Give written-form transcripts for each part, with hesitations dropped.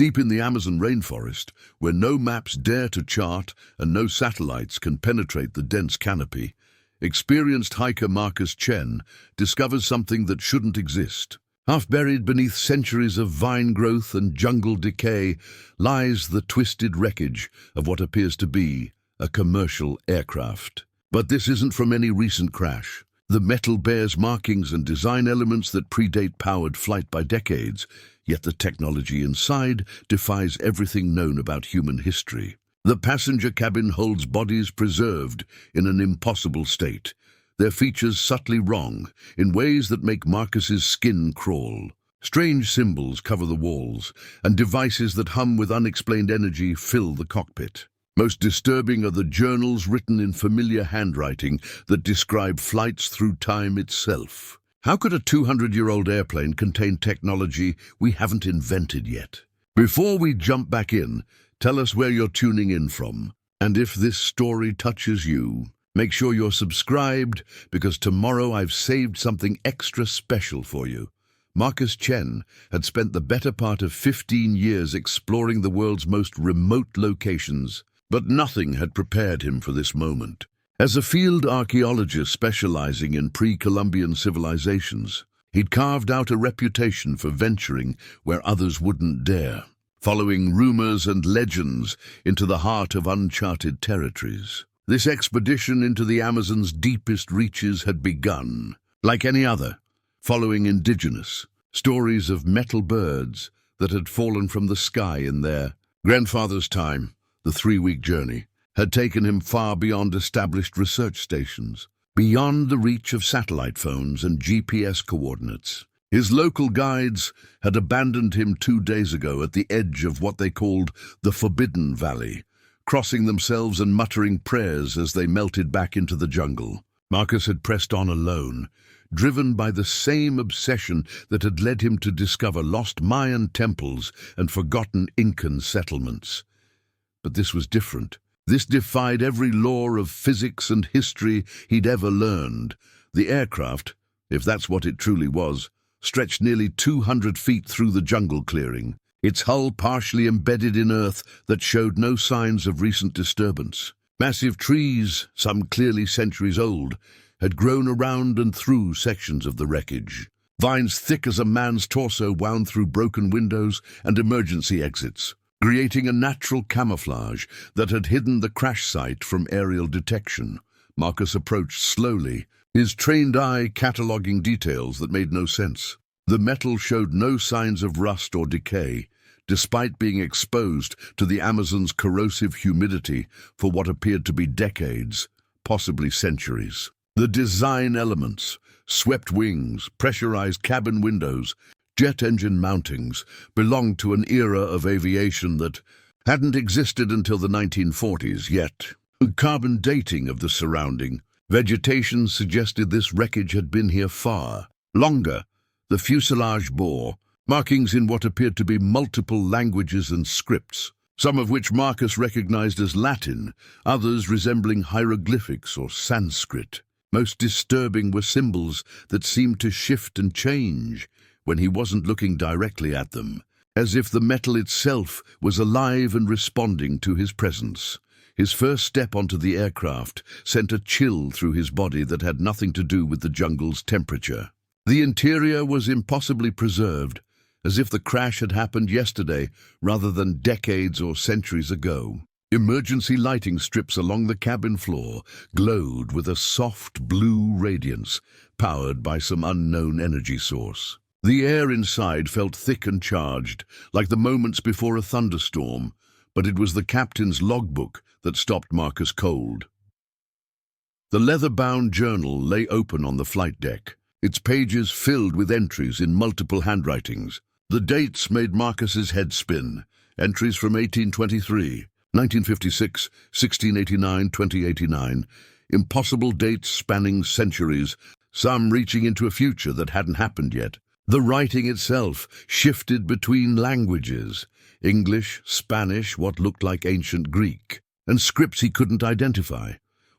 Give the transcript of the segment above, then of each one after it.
Deep in the Amazon rainforest, where no maps dare to chart and no satellites can penetrate the dense canopy, experienced hiker Marcus Chen discovers something that shouldn't exist. Half buried beneath centuries of vine growth and jungle decay lies the twisted wreckage of what appears to be a commercial aircraft. But this isn't from any recent crash. The metal bears markings and design elements that predate powered flight by decades, yet the technology inside defies everything known about human history. The passenger cabin holds bodies preserved in an impossible state, their features subtly wrong in ways that make Marcus's skin crawl. Strange symbols cover the walls, and devices that hum with unexplained energy fill the cockpit. Most disturbing are the journals written in familiar handwriting that describe flights through time itself. How could a 200-year-old airplane contain technology we haven't invented yet? Before we jump back in, tell us where you're tuning in from. And if this story touches you, make sure you're subscribed, because tomorrow I've saved something extra special for you. Marcus Chen had spent the better part of 15 years exploring the world's most remote locations, but nothing had prepared him for this moment. As a field archaeologist specializing in pre-Columbian civilizations, he'd carved out a reputation for venturing where others wouldn't dare, following rumors and legends into the heart of uncharted territories. This expedition into the Amazon's deepest reaches had begun, like any other, following indigenous stories of metal birds that had fallen from the sky in their grandfather's time. The 3-week journey had taken him far beyond established research stations, beyond the reach of satellite phones and GPS coordinates. His local guides had abandoned him 2 days ago at the edge of what they called the Forbidden Valley, crossing themselves and muttering prayers as they melted back into the jungle. Marcus had pressed on alone, driven by the same obsession that had led him to discover lost Mayan temples and forgotten Incan settlements. But this was different. This defied every law of physics and history he'd ever learned. The aircraft, if that's what it truly was, stretched nearly 200 feet through the jungle clearing, its hull partially embedded in earth that showed no signs of recent disturbance. Massive trees, some clearly centuries old, had grown around and through sections of the wreckage. Vines thick as a man's torso wound through broken windows and emergency exits, creating a natural camouflage that had hidden the crash site from aerial detection. Marcus approached slowly, his trained eye cataloging details that made no sense. The metal showed no signs of rust or decay, despite being exposed to the Amazon's corrosive humidity for what appeared to be decades, possibly centuries. The design elements, swept wings, pressurized cabin windows, jet engine mountings, belonged to an era of aviation that hadn't existed until the 1940s yet. Carbon dating of the surrounding vegetation suggested this wreckage had been here far longer. The fuselage bore markings in what appeared to be multiple languages and scripts, some of which Marcus recognized as Latin, others resembling hieroglyphics or Sanskrit. Most disturbing were symbols that seemed to shift and change when he wasn't looking directly at them, as if the metal itself was alive and responding to his presence. His first step onto the aircraft sent a chill through his body that had nothing to do with the jungle's temperature. The interior was impossibly preserved, as if the crash had happened yesterday rather than decades or centuries ago. Emergency lighting strips along the cabin floor glowed with a soft blue radiance, powered by some unknown energy source. The air inside felt thick and charged, like the moments before a thunderstorm, but it was the captain's logbook that stopped Marcus cold. The leather-bound journal lay open on the flight deck, its pages filled with entries in multiple handwritings. The dates made Marcus's head spin. Entries from 1823, 1956, 1689, 2089. Impossible dates spanning centuries, some reaching into a future that hadn't happened yet. The writing itself shifted between languages, English, Spanish, what looked like ancient Greek, and scripts he couldn't identify.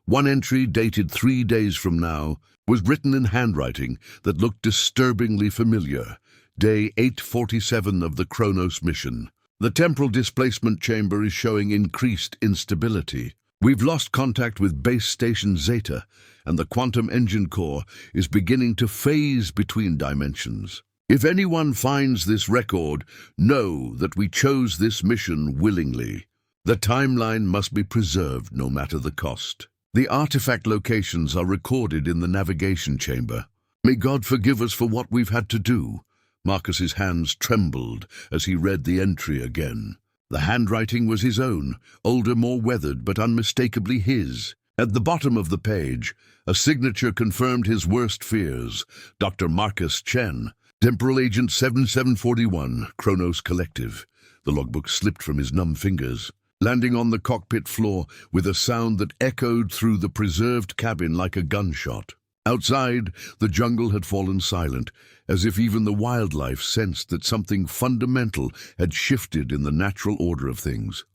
One entry, dated 3 days from now, was written in handwriting that looked disturbingly familiar. Day 847 of the Kronos mission. The temporal displacement chamber is showing increased instability. We've lost contact with base station Zeta, and the quantum engine core is beginning to phase between dimensions. If anyone finds this record, know that we chose this mission willingly. The timeline must be preserved no matter the cost. The artifact locations are recorded in the navigation chamber. May God forgive us for what we've had to do. Marcus's hands trembled as he read the entry again. The handwriting was his own, older, more weathered, but unmistakably his. At the bottom of the page, a signature confirmed his worst fears. Dr. Marcus Chen, Temporal Agent 7741, Kronos Collective. The logbook slipped from his numb fingers, landing on the cockpit floor with a sound that echoed through the preserved cabin like a gunshot. Outside, the jungle had fallen silent, as if even the wildlife sensed that something fundamental had shifted in the natural order of things.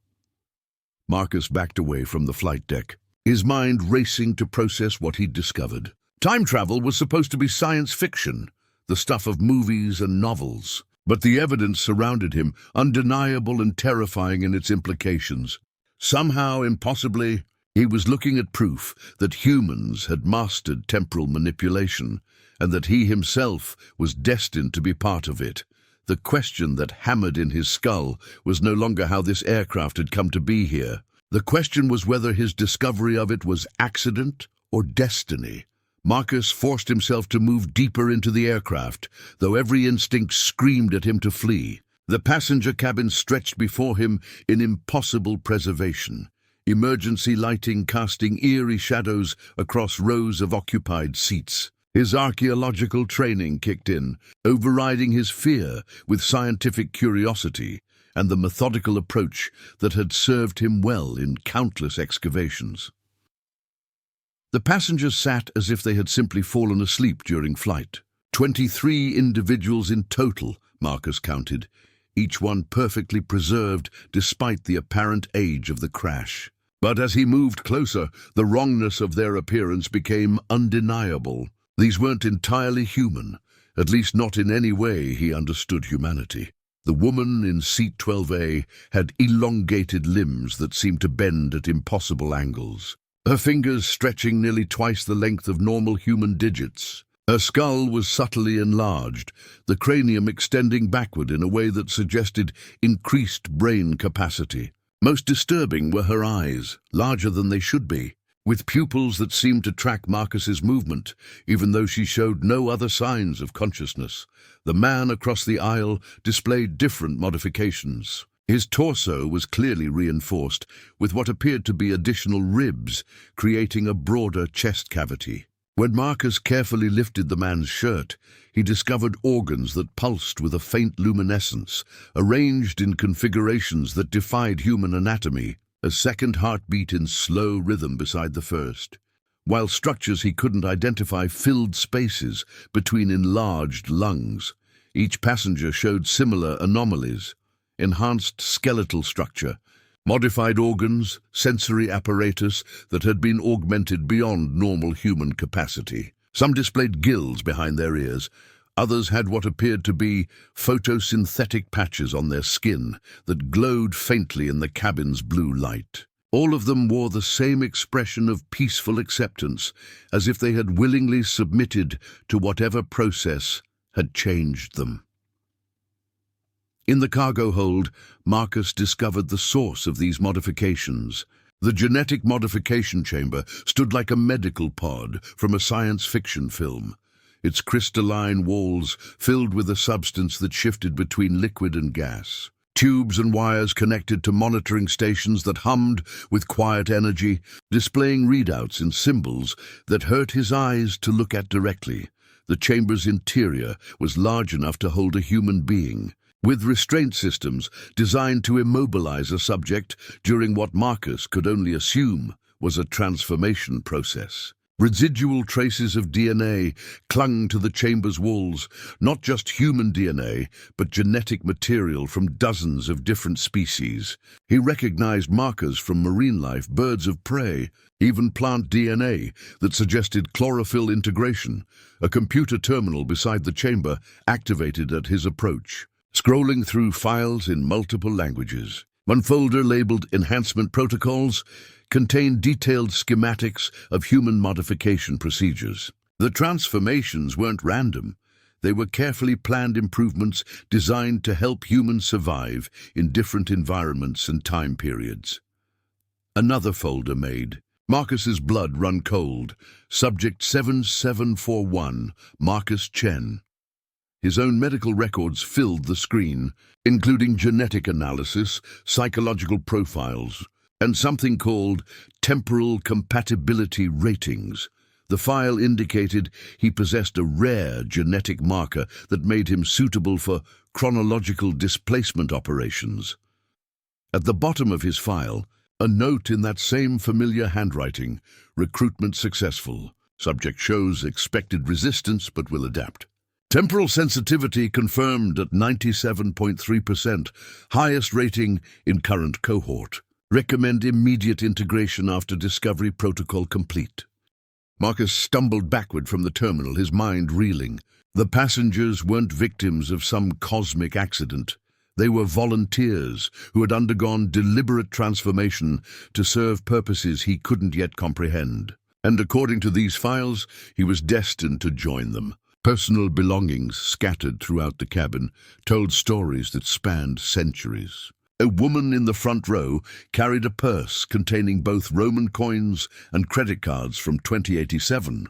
Marcus backed away from the flight deck, his mind racing to process what he'd discovered. Time travel was supposed to be science fiction, the stuff of movies and novels, but the evidence surrounded him, undeniable and terrifying in its implications. Somehow, impossibly, he was looking at proof that humans had mastered temporal manipulation, and that he himself was destined to be part of it. The question that hammered in his skull was no longer how this aircraft had come to be here. The question was whether his discovery of it was accident or destiny. Marcus forced himself to move deeper into the aircraft, though every instinct screamed at him to flee. The passenger cabin stretched before him in impossible preservation, emergency lighting casting eerie shadows across rows of occupied seats. His archaeological training kicked in, overriding his fear with scientific curiosity and the methodical approach that had served him well in countless excavations. The passengers sat as if they had simply fallen asleep during flight. 23 individuals in total, Marcus counted, each one perfectly preserved despite the apparent age of the crash. But as he moved closer, the wrongness of their appearance became undeniable. These weren't entirely human, at least not in any way he understood humanity. The woman in seat 12A had elongated limbs that seemed to bend at impossible angles, her fingers stretching nearly twice the length of normal human digits. Her skull was subtly enlarged, the cranium extending backward in a way that suggested increased brain capacity. Most disturbing were her eyes, larger than they should be, with pupils that seemed to track Marcus's movement, even though she showed no other signs of consciousness. The man across the aisle displayed different modifications. His torso was clearly reinforced with what appeared to be additional ribs, creating a broader chest cavity. When Marcus carefully lifted the man's shirt, he discovered organs that pulsed with a faint luminescence, arranged in configurations that defied human anatomy, a second heartbeat in slow rhythm beside the first, while structures he couldn't identify filled spaces between enlarged lungs. Each passenger showed similar anomalies: enhanced skeletal structure, modified organs, sensory apparatus that had been augmented beyond normal human capacity. Some displayed gills behind their ears. Others had what appeared to be photosynthetic patches on their skin that glowed faintly in the cabin's blue light. All of them wore the same expression of peaceful acceptance, as if they had willingly submitted to whatever process had changed them. In the cargo hold, Marcus discovered the source of these modifications. The genetic modification chamber stood like a medical pod from a science fiction film, its crystalline walls filled with a substance that shifted between liquid and gas. Tubes and wires connected to monitoring stations that hummed with quiet energy, displaying readouts in symbols that hurt his eyes to look at directly. The chamber's interior was large enough to hold a human being, with restraint systems designed to immobilize a subject during what Marcus could only assume was a transformation process. Residual traces of DNA clung to the chamber's walls, not just human DNA, but genetic material from dozens of different species. He recognized markers from marine life, birds of prey, even plant DNA that suggested chlorophyll integration. A computer terminal beside the chamber activated at his approach. scrolling through files in multiple languages. One folder labeled Enhancement Protocols contained detailed schematics of human modification procedures. The transformations weren't random. They were carefully planned improvements designed to help humans survive in different environments and time periods. Another folder made Marcus's blood run cold, subject 7741, Marcus Chen. His own medical records filled the screen, including genetic analysis, psychological profiles, and something called temporal compatibility ratings. The file indicated he possessed a rare genetic marker that made him suitable for chronological displacement operations. At the bottom of his file, a note in that same familiar handwriting: recruitment successful. Subject shows expected resistance but will adapt. Temporal sensitivity confirmed at 97.3%, highest rating in current cohort. Recommend immediate integration after discovery protocol complete. Marcus stumbled backward from the terminal, his mind reeling. The passengers weren't victims of some cosmic accident. They were volunteers who had undergone deliberate transformation to serve purposes he couldn't yet comprehend. And according to these files, he was destined to join them. Personal belongings scattered throughout the cabin told stories that spanned centuries. A woman in the front row carried a purse containing both Roman coins and credit cards from 2087.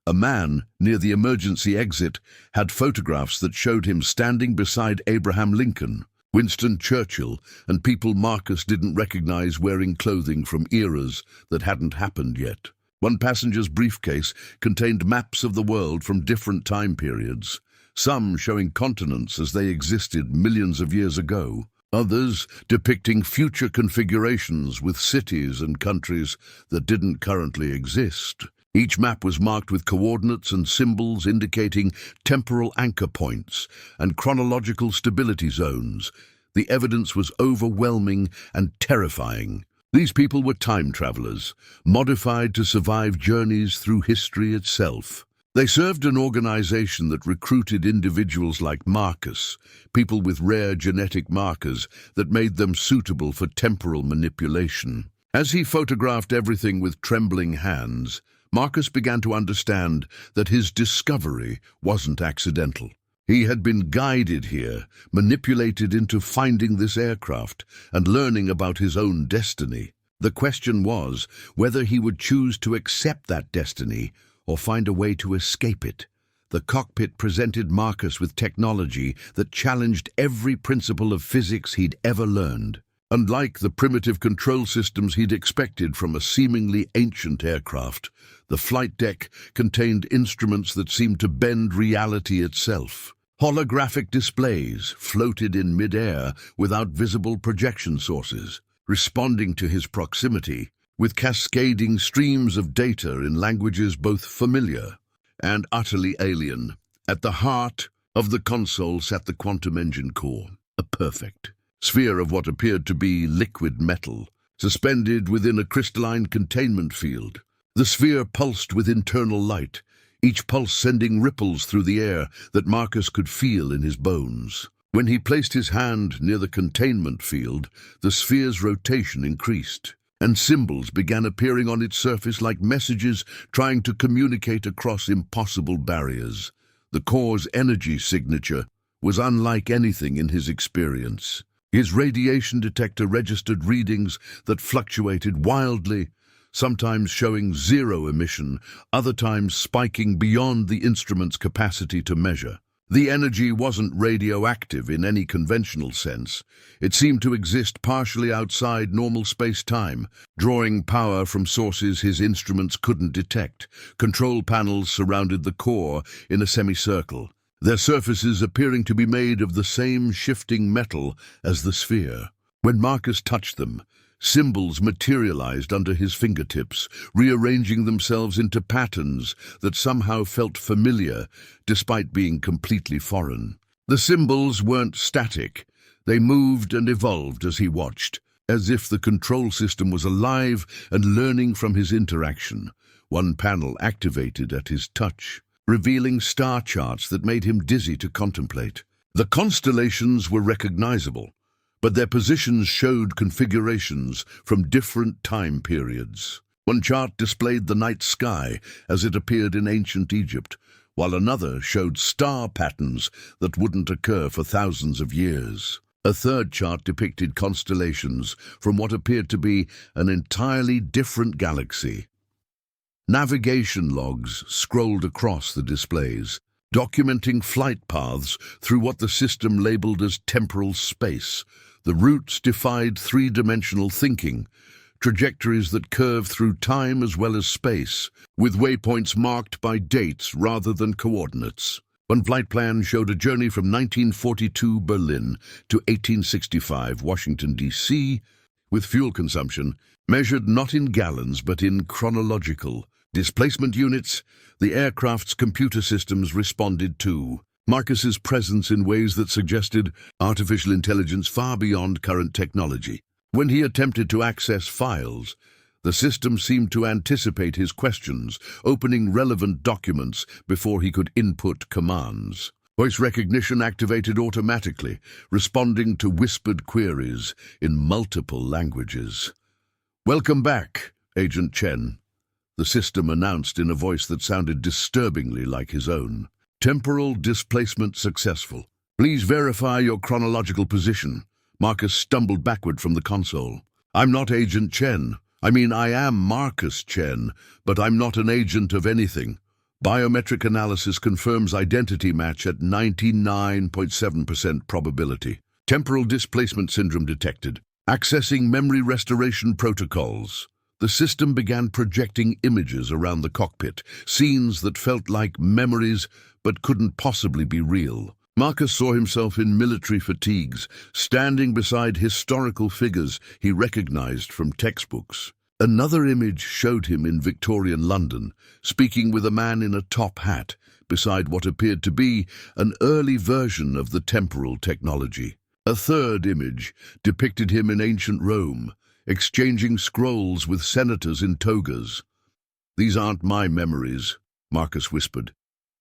A man near the emergency exit had photographs that showed him standing beside Abraham Lincoln, Winston Churchill, and people Marcus didn't recognize wearing clothing from eras that hadn't happened yet. One passenger's briefcase contained maps of the world from different time periods, some showing continents as they existed millions of years ago, others depicting future configurations with cities and countries that didn't currently exist. Each map was marked with coordinates and symbols indicating temporal anchor points and chronological stability zones. The evidence was overwhelming and terrifying. These people were time travelers, modified to survive journeys through history itself. They served an organization that recruited individuals like Marcus, people with rare genetic markers that made them suitable for temporal manipulation. As he photographed everything with trembling hands, Marcus began to understand that his discovery wasn't accidental. He had been guided here, manipulated into finding this aircraft and learning about his own destiny. The question was whether he would choose to accept that destiny or find a way to escape it. The cockpit presented Marcus with technology that challenged every principle of physics he'd ever learned. Unlike the primitive control systems he'd expected from a seemingly ancient aircraft, the flight deck contained instruments that seemed to bend reality itself. Holographic displays floated in mid-air without visible projection sources, responding to his proximity, with cascading streams of data in languages both familiar and utterly alien. At the heart of the console sat the quantum engine core, a perfect sphere of what appeared to be liquid metal, suspended within a crystalline containment field. The sphere pulsed with internal light, each pulse sending ripples through the air that Marcus could feel in his bones. When he placed his hand near the containment field, the sphere's rotation increased, and symbols began appearing on its surface like messages trying to communicate across impossible barriers. The core's energy signature was unlike anything in his experience. His radiation detector registered readings that fluctuated wildly, sometimes showing zero emission, other times spiking beyond the instrument's capacity to measure. The energy wasn't radioactive in any conventional sense. It seemed to exist partially outside normal space-time, drawing power from sources his instruments couldn't detect. Control panels surrounded the core in a semicircle, their surfaces appearing to be made of the same shifting metal as the sphere. When Marcus touched them, symbols materialized under his fingertips, rearranging themselves into patterns that somehow felt familiar, despite being completely foreign. The symbols weren't static. They moved and evolved as he watched, as if the control system was alive and learning from his interaction. One panel activated at his touch, revealing star charts that made him dizzy to contemplate. The constellations were recognizable, but their positions showed configurations from different time periods. One chart displayed the night sky as it appeared in ancient Egypt, while another showed star patterns that wouldn't occur for thousands of years. A third chart depicted constellations from what appeared to be an entirely different galaxy. Navigation logs scrolled across the displays, documenting flight paths through what the system labeled as temporal space. The routes defied three-dimensional thinking, trajectories that curve through time as well as space, with waypoints marked by dates rather than coordinates. One flight plan showed a journey from 1942 Berlin to 1865 Washington, D.C., with fuel consumption measured not in gallons but in chronological displacement units. The aircraft's computer systems responded to Marcus's presence in ways that suggested artificial intelligence far beyond current technology. When he attempted to access files, the system seemed to anticipate his questions, opening relevant documents before he could input commands. Voice recognition activated automatically, responding to whispered queries in multiple languages. "Welcome back, Agent Chen," the system announced in a voice that sounded disturbingly like his own. "Temporal displacement successful. Please verify your chronological position." Marcus stumbled backward from the console. "I'm not Agent Chen. I am Marcus Chen, but I'm not an agent of anything. Biometric analysis confirms identity match at 99.7% probability. Temporal displacement syndrome detected. Accessing memory restoration protocols." The system began projecting images around the cockpit, scenes that felt like memories but couldn't possibly be real. Marcus saw himself in military fatigues, standing beside historical figures he recognized from textbooks. Another image showed him in Victorian London, speaking with a man in a top hat, beside what appeared to be an early version of the temporal technology. A third image depicted him in ancient Rome, exchanging scrolls with senators in togas. "These aren't my memories," Marcus whispered.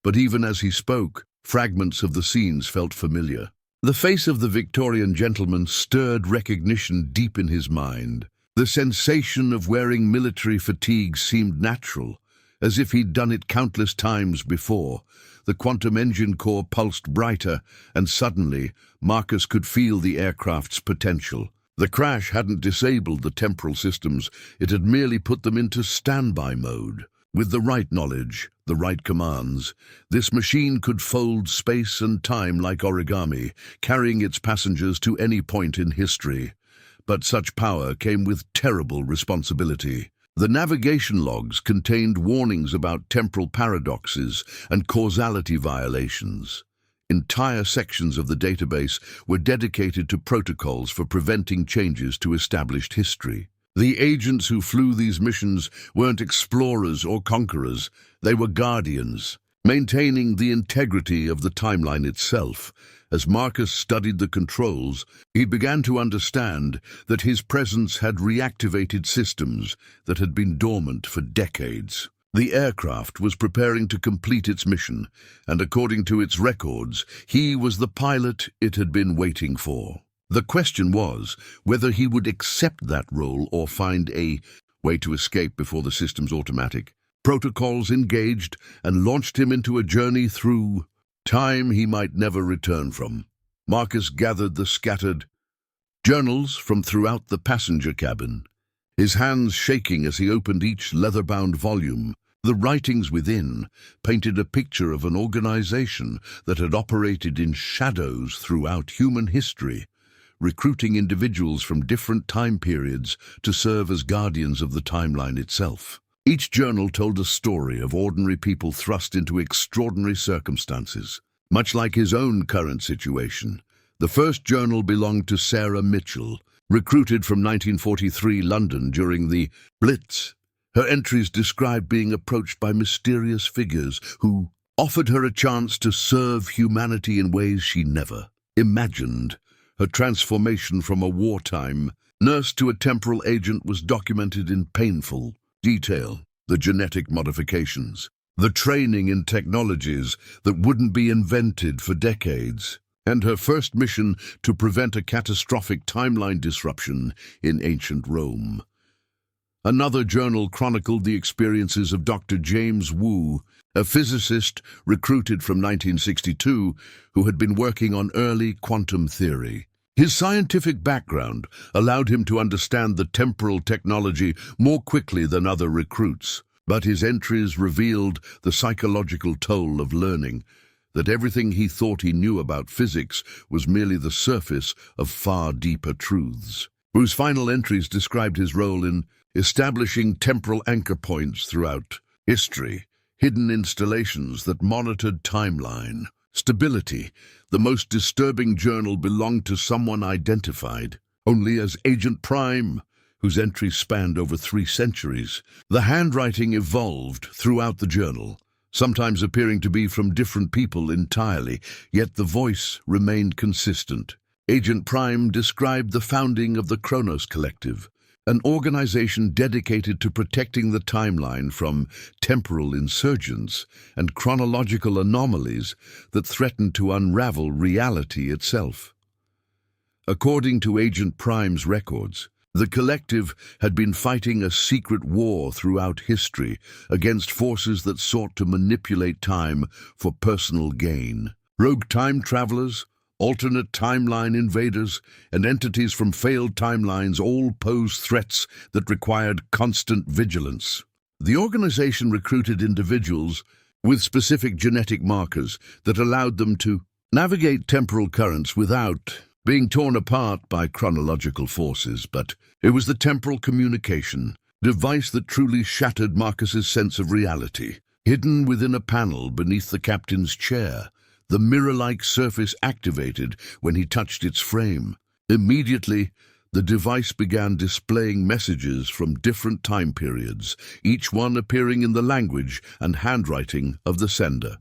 But even as he spoke, fragments of the scenes felt familiar. The face of the Victorian gentleman stirred recognition deep in his mind. The sensation of wearing military fatigues seemed natural, as if he'd done it countless times before. The quantum engine core pulsed brighter, and suddenly Marcus could feel the aircraft's potential. The crash hadn't disabled the temporal systems, it had merely put them into standby mode. With the right knowledge, the right commands, this machine could fold space and time like origami, carrying its passengers to any point in history. But such power came with terrible responsibility. The navigation logs contained warnings about temporal paradoxes and causality violations. Entire sections of the database were dedicated to protocols for preventing changes to established history. The agents who flew these missions weren't explorers or conquerors, they were guardians, maintaining the integrity of the timeline itself. As Marcus studied the controls, he began to understand that his presence had reactivated systems that had been dormant for decades. The aircraft was preparing to complete its mission, and according to its records, he was the pilot it had been waiting for. The question was whether he would accept that role or find a way to escape before the system's automatic protocols engaged and launched him into a journey through time he might never return from. Marcus gathered the scattered journals from throughout the passenger cabin, his hands shaking as he opened each leather-bound volume. The writings within painted a picture of an organization that had operated in shadows throughout human history, recruiting individuals from different time periods to serve as guardians of the timeline itself. Each journal told a story of ordinary people thrust into extraordinary circumstances, much like his own current situation. The first journal belonged to Sarah Mitchell, recruited from 1943 London during the Blitz. Her entries described being approached by mysterious figures who offered her a chance to serve humanity in ways she never imagined. Her transformation from a wartime nurse to a temporal agent was documented in painful detail. The genetic modifications, the training in technologies that wouldn't be invented for decades. and her first mission to prevent a catastrophic timeline disruption in ancient Rome. Another journal chronicled the experiences of Dr. James Wu, a physicist recruited from 1962 who had been working on early quantum theory. His scientific background allowed him to understand the temporal technology more quickly than other recruits, but his entries revealed the psychological toll of learning, that everything he thought he knew about physics was merely the surface of far deeper truths. Wu's final entries described his role in establishing temporal anchor points throughout history, hidden installations that monitored timeline stability. The most disturbing journal belonged to someone identified only as Agent Prime, whose entries spanned over 3 centuries. The handwriting evolved throughout the journal, sometimes appearing to be from different people entirely, yet the voice remained consistent. Agent Prime described the founding of the Kronos Collective, an organization dedicated to protecting the timeline from temporal insurgents and chronological anomalies that threatened to unravel reality itself. According to Agent Prime's records, the collective had been fighting a secret war throughout history against forces that sought to manipulate time for personal gain. Rogue time travelers, alternate timeline invaders, and entities from failed timelines all posed threats that required constant vigilance. The organization recruited individuals with specific genetic markers that allowed them to navigate temporal currents without being torn apart by chronological forces, but it was the temporal communication device that truly shattered Marcus's sense of reality. Hidden within a panel beneath the captain's chair, the mirror-like surface activated when he touched its frame. Immediately, the device began displaying messages from different time periods, each one appearing in the language and handwriting of the sender.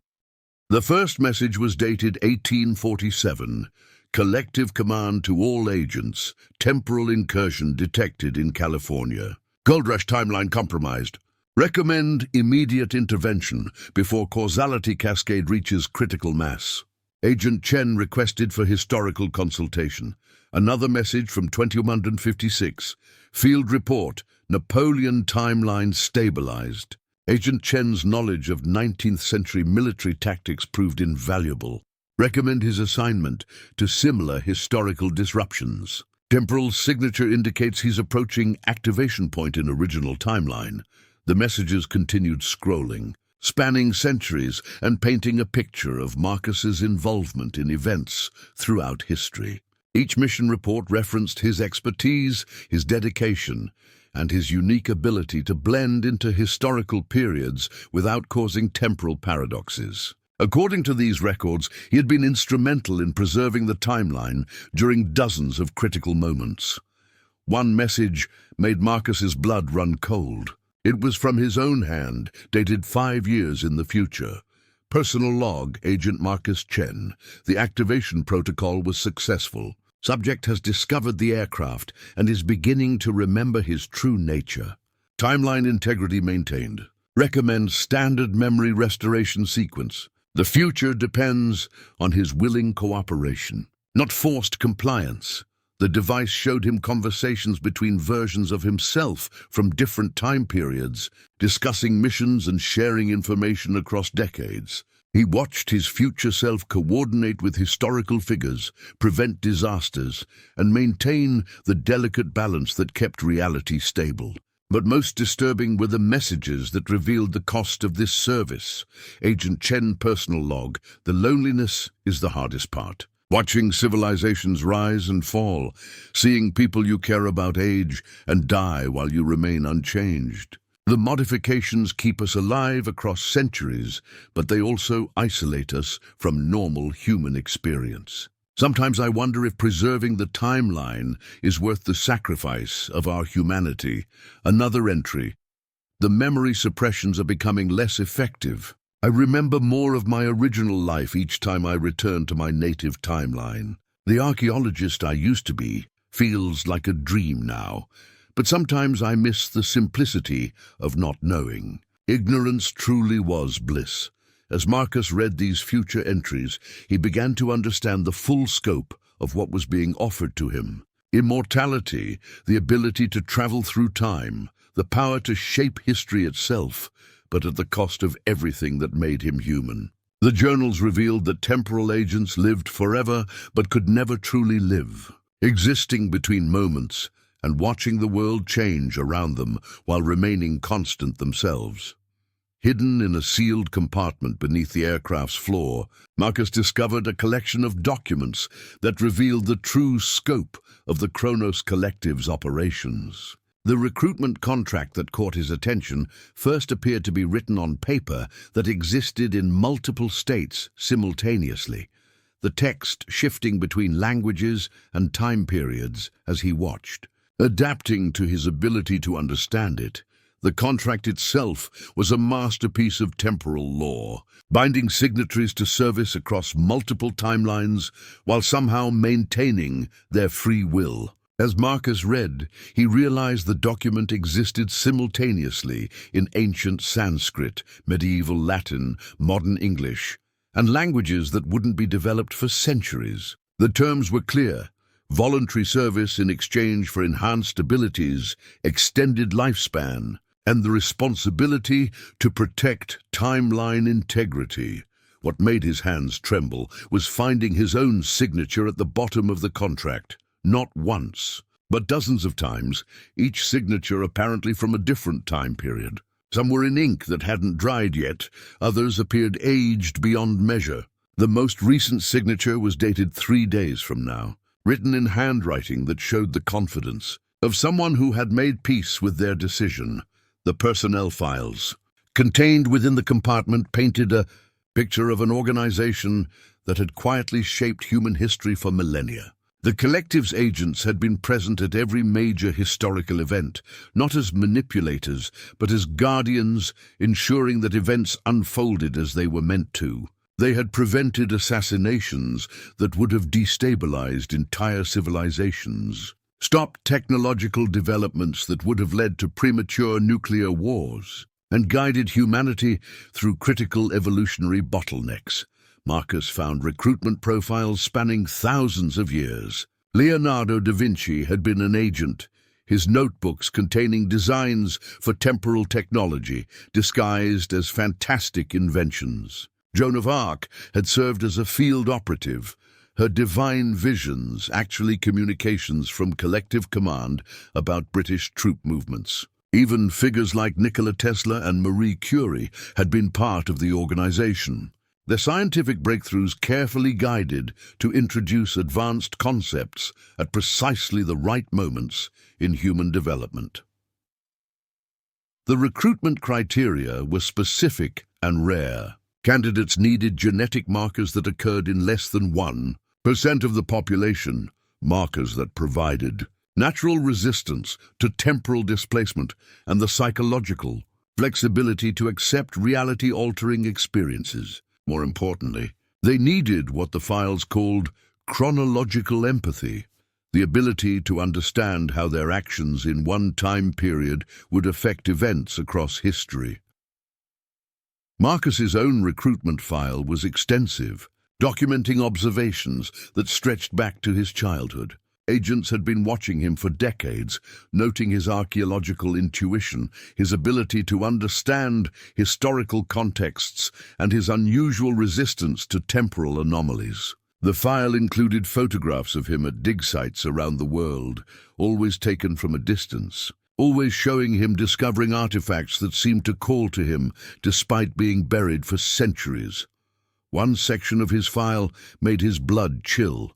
The first message was dated 1847. Collective command to all agents. Temporal incursion detected in California. Gold Rush timeline compromised. Recommend immediate intervention before causality cascade reaches critical mass. Agent Chen requested for historical consultation. Another message from 2156. Field report. Napoleon timeline stabilized. Agent Chen's knowledge of 19th century military tactics proved invaluable. Recommend his assignment to similar historical disruptions. Temporal signature indicates he's approaching activation point in original timeline. The messages continued scrolling, spanning centuries and painting a picture of Marcus's involvement in events throughout history. Each mission report referenced his expertise, his dedication, and his unique ability to blend into historical periods without causing temporal paradoxes. According to these records, he had been instrumental in preserving the timeline during dozens of critical moments. One message made Marcus's blood run cold. It was from his own hand, dated 5 years in the future. Personal log, Agent Marcus Chen. The activation protocol was successful. Subject has discovered the aircraft and is beginning to remember his true nature. Timeline integrity maintained. Recommend standard memory restoration sequence. The future depends on his willing cooperation, not forced compliance. The device showed him conversations between versions of himself from different time periods, discussing missions and sharing information across decades. He watched his future self coordinate with historical figures, prevent disasters, and maintain the delicate balance that kept reality stable. But most disturbing were the messages that revealed the cost of this service. Agent Chen personal log. The loneliness is the hardest part. Watching civilizations rise and fall, seeing people you care about age and die while you remain unchanged. The modifications keep us alive across centuries, but they also isolate us from normal human experience. Sometimes I wonder if preserving the timeline is worth the sacrifice of our humanity. Another entry. The memory suppressions are becoming less effective. I remember more of my original life each time I return to my native timeline. The archaeologist I used to be feels like a dream now, but sometimes I miss the simplicity of not knowing. Ignorance truly was bliss, As Marcus read these future entries, he began to understand the full scope of what was being offered to him. Immortality, the ability to travel through time, the power to shape history itself, but at the cost of everything that made him human. The journals revealed that temporal agents lived forever but could never truly live, existing between moments and watching the world change around them while remaining constant themselves. Hidden in a sealed compartment beneath the aircraft's floor, Marcus discovered a collection of documents that revealed the true scope of the Kronos Collective's operations. The recruitment contract that caught his attention first appeared to be written on paper that existed in multiple states simultaneously, the text shifting between languages and time periods as he watched. Adapting to his ability to understand it, the contract itself was a masterpiece of temporal law, binding signatories to service across multiple timelines while somehow maintaining their free will. As Marcus read, he realized the document existed simultaneously in ancient Sanskrit, medieval Latin, modern English, and languages that wouldn't be developed for centuries. The terms were clear: voluntary service in exchange for enhanced abilities, extended lifespan, and the responsibility to protect timeline integrity. What made his hands tremble was finding his own signature at the bottom of the contract. Not once, but dozens of times, each signature apparently from a different time period. Some were in ink that hadn't dried yet, others appeared aged beyond measure. The most recent signature was dated 3 days from now, written in handwriting that showed the confidence of someone who had made peace with their decision. The personnel files contained within the compartment painted a picture of an organization that had quietly shaped human history for millennia. The Collective's agents had been present at every major historical event, not as manipulators, but as guardians, ensuring that events unfolded as they were meant to. They had prevented assassinations that would have destabilized entire civilizations, stopped technological developments that would have led to premature nuclear wars, and guided humanity through critical evolutionary bottlenecks. Marcus found recruitment profiles spanning thousands of years. Leonardo da Vinci had been an agent, his notebooks containing designs for temporal technology disguised as fantastic inventions. Joan of Arc had served as a field operative, her divine visions actually communications from collective command about British troop movements. Even figures like Nikola Tesla and Marie Curie had been part of the organization. Their scientific breakthroughs carefully guided to introduce advanced concepts at precisely the right moments in human development. The recruitment criteria were specific and rare. Candidates needed genetic markers that occurred in less than 1% of the population, markers that provided natural resistance to temporal displacement and the psychological flexibility to accept reality-altering experiences. More importantly, they needed what the files called chronological empathy, the ability to understand how their actions in one time period would affect events across history. Marcus's own recruitment file was extensive, documenting observations that stretched back to his childhood. Agents had been watching him for decades, noting his archaeological intuition, his ability to understand historical contexts, and his unusual resistance to temporal anomalies. The file included photographs of him at dig sites around the world, always taken from a distance, always showing him discovering artifacts that seemed to call to him despite being buried for centuries. One section of his file made his blood chill.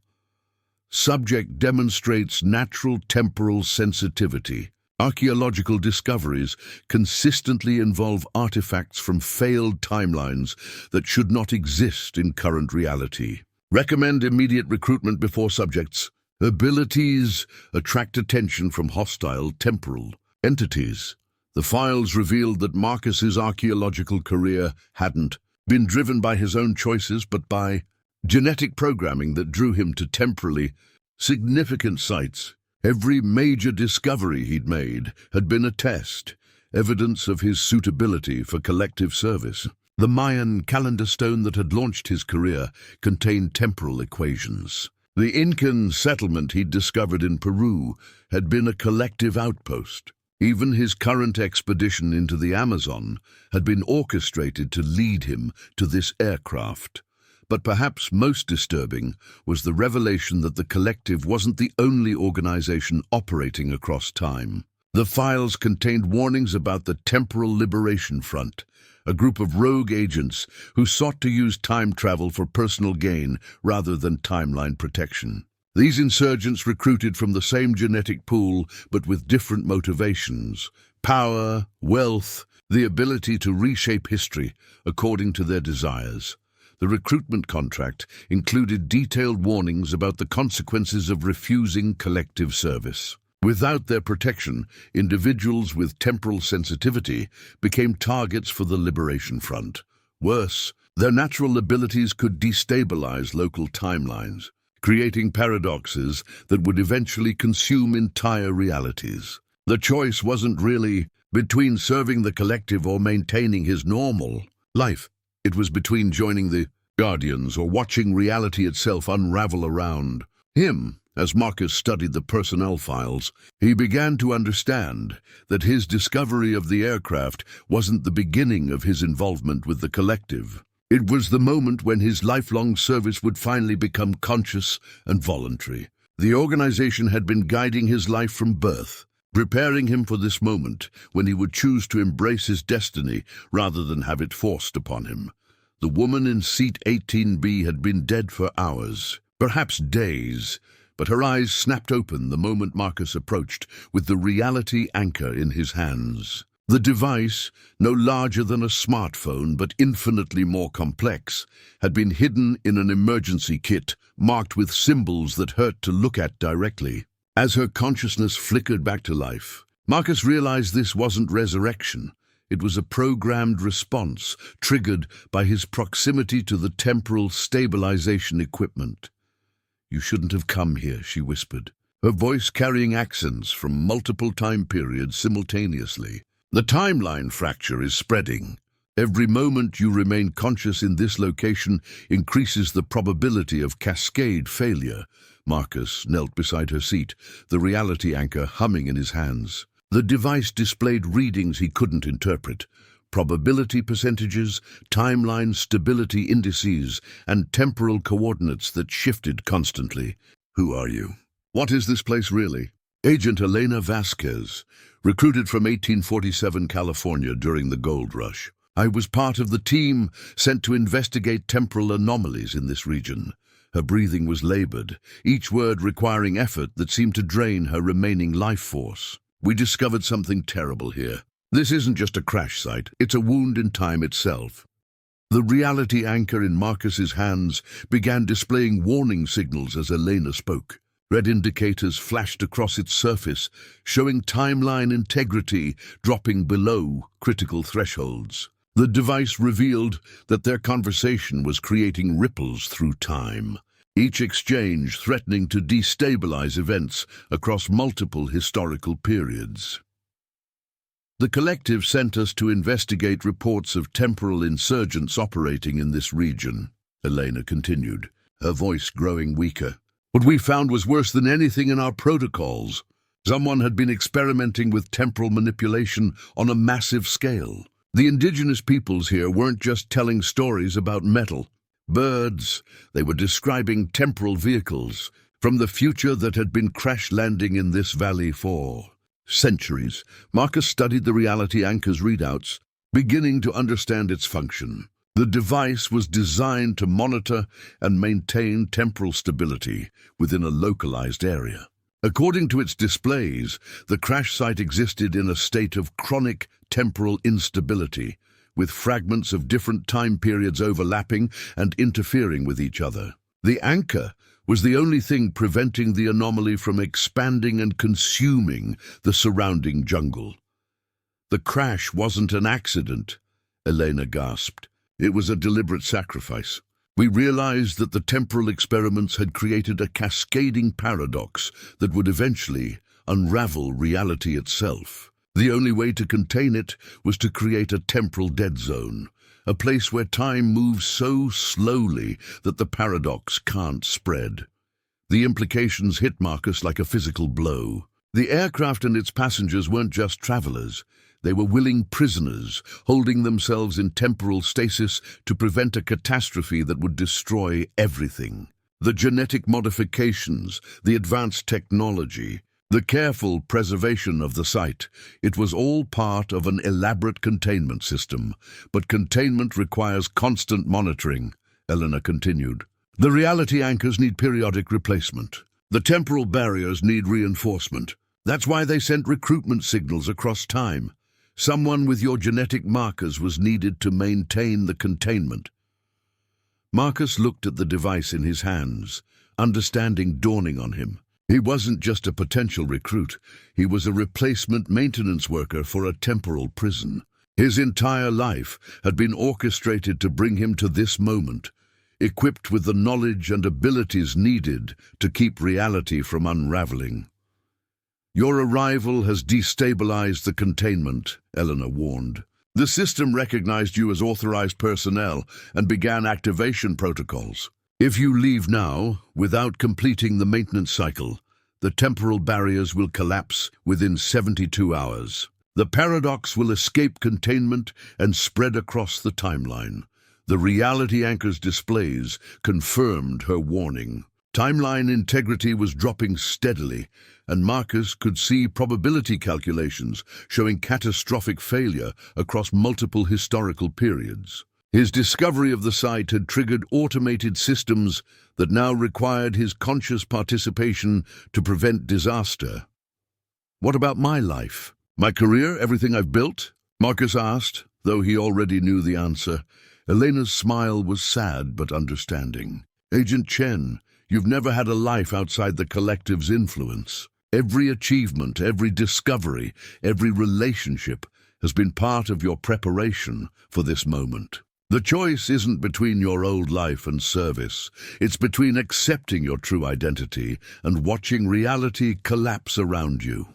Subject demonstrates natural temporal sensitivity. Archaeological discoveries consistently involve artifacts from failed timelines that should not exist in current reality. Recommend immediate recruitment before subjects. Abilities attract attention from hostile temporal entities. The files revealed that Marcus's archaeological career hadn't been driven by his own choices but by genetic programming that drew him to temporally significant sites. Every major discovery he'd made had been a test, evidence of his suitability for collective service. The Mayan calendar stone that had launched his career contained temporal equations. The Incan settlement he'd discovered in Peru had been a collective outpost. Even his current expedition into the Amazon had been orchestrated to lead him to this aircraft. But perhaps most disturbing was the revelation that the collective wasn't the only organization operating across time. The files contained warnings about the Temporal Liberation Front, a group of rogue agents who sought to use time travel for personal gain rather than timeline protection. These insurgents recruited from the same genetic pool but with different motivations: power, wealth, the ability to reshape history according to their desires. The recruitment contract included detailed warnings about the consequences of refusing collective service. Without their protection, individuals with temporal sensitivity became targets for the Liberation Front. Worse, their natural abilities could destabilize local timelines, creating paradoxes that would eventually consume entire realities. The choice wasn't really between serving the collective or maintaining his normal life. It was between joining the Guardians or watching reality itself unravel around him. As Marcus studied the personnel files, he began to understand that his discovery of the aircraft wasn't the beginning of his involvement with the collective. It was the moment when his lifelong service would finally become conscious and voluntary. The organization had been guiding his life from birth, preparing him for this moment when he would choose to embrace his destiny rather than have it forced upon him. The woman in seat 18B had been dead for hours, perhaps days, but her eyes snapped open the moment Marcus approached with the reality anchor in his hands. The device, no larger than a smartphone but infinitely more complex, had been hidden in an emergency kit marked with symbols that hurt to look at directly. As her consciousness flickered back to life, Marcus realized this wasn't resurrection. It was a programmed response triggered by his proximity to the temporal stabilization equipment. "You shouldn't have come here," she whispered, her voice carrying accents from multiple time periods simultaneously. "The timeline fracture is spreading. Every moment you remain conscious in this location increases the probability of cascade failure." Marcus knelt beside her seat, the reality anchor humming in his hands. The device displayed readings he couldn't interpret: probability percentages, timeline stability indices, and temporal coordinates that shifted constantly. "Who are you? What is this place really?" "Agent Elena Vasquez, recruited from 1847 California during the gold rush. I was part of the team sent to investigate temporal anomalies in this region." Her breathing was labored, each word requiring effort that seemed to drain her remaining life force. "We discovered something terrible here. This isn't just a crash site, it's a wound in time itself." The reality anchor in Marcus's hands began displaying warning signals as Elena spoke. Red indicators flashed across its surface, showing timeline integrity dropping below critical thresholds. The device revealed that their conversation was creating ripples through time, each exchange threatening to destabilize events across multiple historical periods. "The collective sent us to investigate reports of temporal insurgents operating in this region," Elena continued, her voice growing weaker. "What we found was worse than anything in our protocols. Someone had been experimenting with temporal manipulation on a massive scale. The indigenous peoples here weren't just telling stories about metal, birds. They were describing temporal vehicles from the future that had been crash-landing in this valley for centuries." Marcus studied the reality anchor's readouts, beginning to understand its function. The device was designed to monitor and maintain temporal stability within a localized area. According to its displays, the crash site existed in a state of chronic temporal instability, with fragments of different time periods overlapping and interfering with each other. The anchor was the only thing preventing the anomaly from expanding and consuming the surrounding jungle. "The crash wasn't an accident," Elena gasped. "It was a deliberate sacrifice. We realized that the temporal experiments had created a cascading paradox that would eventually unravel reality itself. The only way to contain it was to create a temporal dead zone, a place where time moves so slowly that the paradox can't spread. The implications hit Marcus like a physical blow. The aircraft and its passengers weren't just travelers. They were willing prisoners, holding themselves in temporal stasis to prevent a catastrophe that would destroy everything. The genetic modifications, the advanced technology, the careful preservation of the site, it was all part of an elaborate containment system. But containment requires constant monitoring, Eleanor continued. The reality anchors need periodic replacement. The temporal barriers need reinforcement. That's why they sent recruitment signals across time. Someone with your genetic markers was needed to maintain the containment. Marcus looked at the device in his hands, understanding dawning on him. He wasn't just a potential recruit, he was a replacement maintenance worker for a temporal prison. His entire life had been orchestrated to bring him to this moment, equipped with the knowledge and abilities needed to keep reality from unraveling. Your arrival has destabilized the containment, Eleanor warned. The system recognized you as authorized personnel and began activation protocols. If you leave now, without completing the maintenance cycle, the temporal barriers will collapse within 72 hours. The paradox will escape containment and spread across the timeline. The reality anchor's displays confirmed her warning. Timeline integrity was dropping steadily, and Marcus could see probability calculations showing catastrophic failure across multiple historical periods. His discovery of the site had triggered automated systems that now required his conscious participation to prevent disaster. What about my life? My career, everything I've built? Marcus asked, though he already knew the answer. Elena's smile was sad but understanding. Agent Chen, you've never had a life outside the collective's influence. Every achievement, every discovery, every relationship has been part of your preparation for this moment. The choice isn't between your old life and service. It's between accepting your true identity and watching reality collapse around you.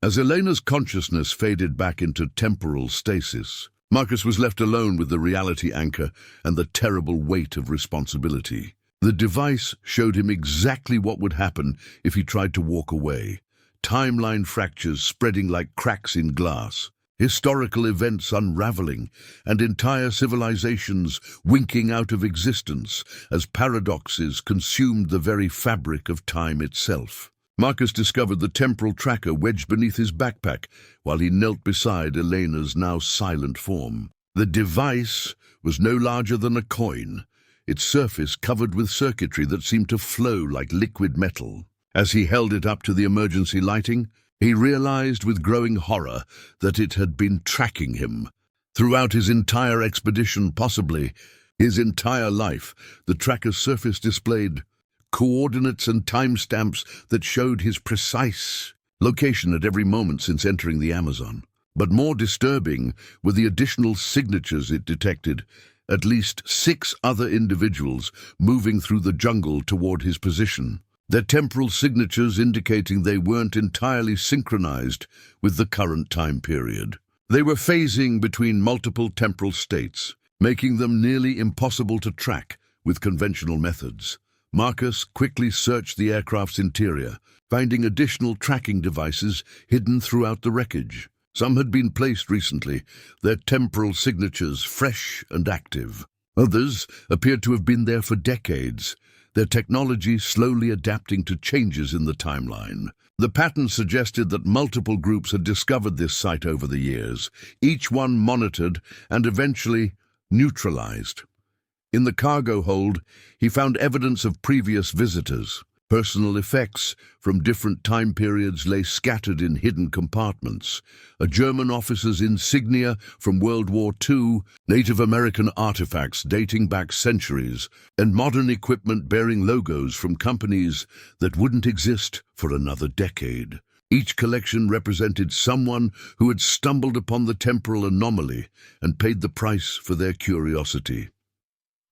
As Elena's consciousness faded back into temporal stasis, Marcus was left alone with the reality anchor and the terrible weight of responsibility. The device showed him exactly what would happen if he tried to walk away. Timeline fractures spreading like cracks in glass, historical events unraveling, and entire civilizations winking out of existence as paradoxes consumed the very fabric of time itself. Marcus discovered the temporal tracker wedged beneath his backpack while he knelt beside Elena's now silent form. The device was no larger than a coin, its surface covered with circuitry that seemed to flow like liquid metal. As he held it up to the emergency lighting, he realized with growing horror that it had been tracking him. Throughout his entire expedition, possibly his entire life, the tracker's surface displayed coordinates and timestamps that showed his precise location at every moment since entering the Amazon. But more disturbing were the additional signatures it detected, at least 6 other individuals moving through the jungle toward his position, their temporal signatures indicating they weren't entirely synchronized with the current time period. They were phasing between multiple temporal states, making them nearly impossible to track with conventional methods. Marcus quickly searched the aircraft's interior, finding additional tracking devices hidden throughout the wreckage. Some had been placed recently, their temporal signatures fresh and active. Others appeared to have been there for decades, their technology slowly adapting to changes in the timeline. The pattern suggested that multiple groups had discovered this site over the years, each one monitored and eventually neutralized. In the cargo hold, he found evidence of previous visitors. Personal effects from different time periods lay scattered in hidden compartments. A German officer's insignia from World War II, Native American artifacts dating back centuries, and modern equipment bearing logos from companies that wouldn't exist for another decade. Each collection represented someone who had stumbled upon the temporal anomaly and paid the price for their curiosity.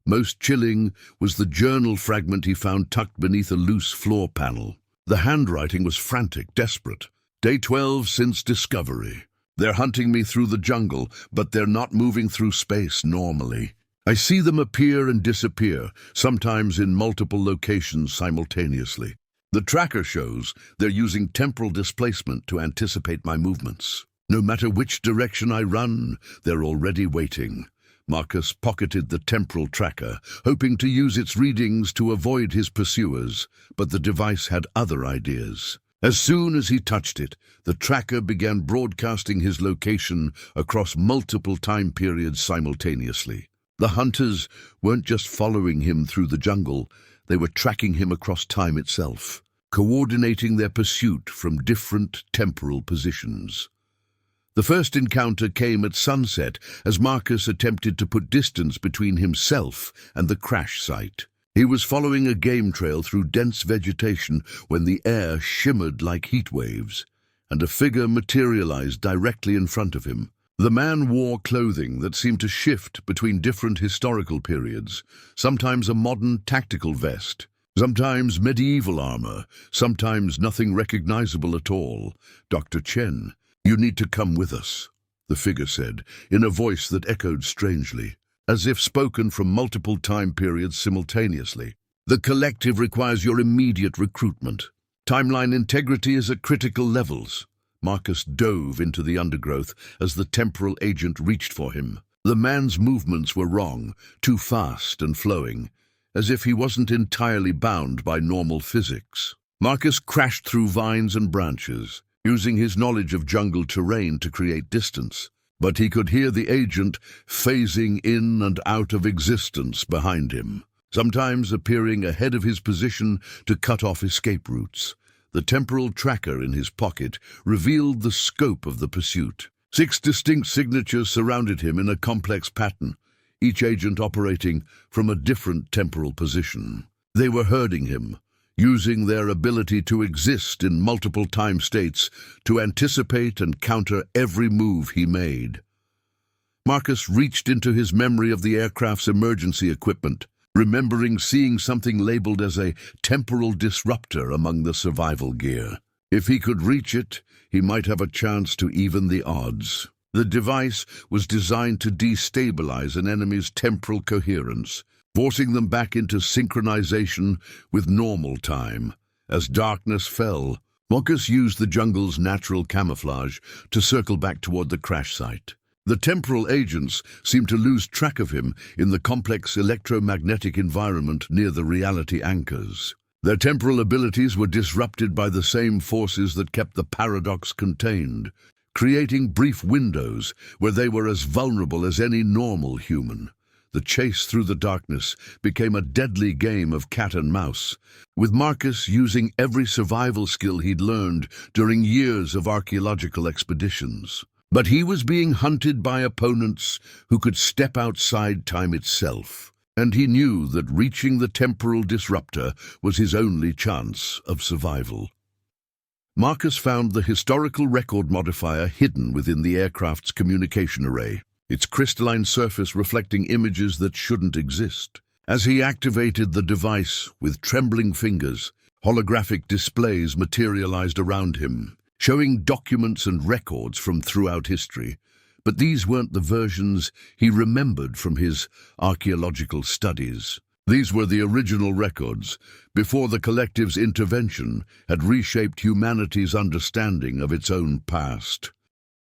Most chilling was the journal fragment he found tucked beneath a loose floor panel. The handwriting was frantic, desperate. Day 12 since discovery. They're hunting me through the jungle, but they're not moving through space normally. I see them appear and disappear, sometimes in multiple locations simultaneously. The tracker shows they're using temporal displacement to anticipate my movements. No matter which direction I run, they're already waiting. Marcus pocketed the temporal tracker, hoping to use its readings to avoid his pursuers, but the device had other ideas. As soon as he touched it, the tracker began broadcasting his location across multiple time periods simultaneously. The hunters weren't just following him through the jungle, they were tracking him across time itself, coordinating their pursuit from different temporal positions. The first encounter came at sunset as Marcus attempted to put distance between himself and the crash site. He was following a game trail through dense vegetation when the air shimmered like heat waves, and a figure materialized directly in front of him. The man wore clothing that seemed to shift between different historical periods, sometimes a modern tactical vest, sometimes medieval armor, sometimes nothing recognizable at all. "Dr. Chen, you need to come with us," the figure said, in a voice that echoed strangely, as if spoken from multiple time periods simultaneously. "The collective requires your immediate recruitment. Timeline integrity is at critical levels." Marcus dove into the undergrowth as the temporal agent reached for him. The man's movements were wrong, too fast and flowing, as if he wasn't entirely bound by normal physics. Marcus crashed through vines and branches, using his knowledge of jungle terrain to create distance. But he could hear the agent phasing in and out of existence behind him, sometimes appearing ahead of his position to cut off escape routes. The temporal tracker in his pocket revealed the scope of the pursuit. 6 distinct signatures surrounded him in a complex pattern, each agent operating from a different temporal position. They were herding him, using their ability to exist in multiple time states to anticipate and counter every move he made. Marcus reached into his memory of the aircraft's emergency equipment, remembering seeing something labeled as a temporal disruptor among the survival gear. If he could reach it, he might have a chance to even the odds. The device was designed to destabilize an enemy's temporal coherence, forcing them back into synchronization with normal time. As darkness fell, Marcus used the jungle's natural camouflage to circle back toward the crash site. The temporal agents seemed to lose track of him in the complex electromagnetic environment near the reality anchors. Their temporal abilities were disrupted by the same forces that kept the paradox contained, creating brief windows where they were as vulnerable as any normal human. The chase through the darkness became a deadly game of cat and mouse, with Marcus using every survival skill he'd learned during years of archaeological expeditions. But he was being hunted by opponents who could step outside time itself, and he knew that reaching the temporal disruptor was his only chance of survival. Marcus found the historical record modifier hidden within the aircraft's communication array, its crystalline surface reflecting images that shouldn't exist. As he activated the device with trembling fingers, holographic displays materialized around him, showing documents and records from throughout history. But these weren't the versions he remembered from his archaeological studies. These were the original records, before the collective's intervention had reshaped humanity's understanding of its own past.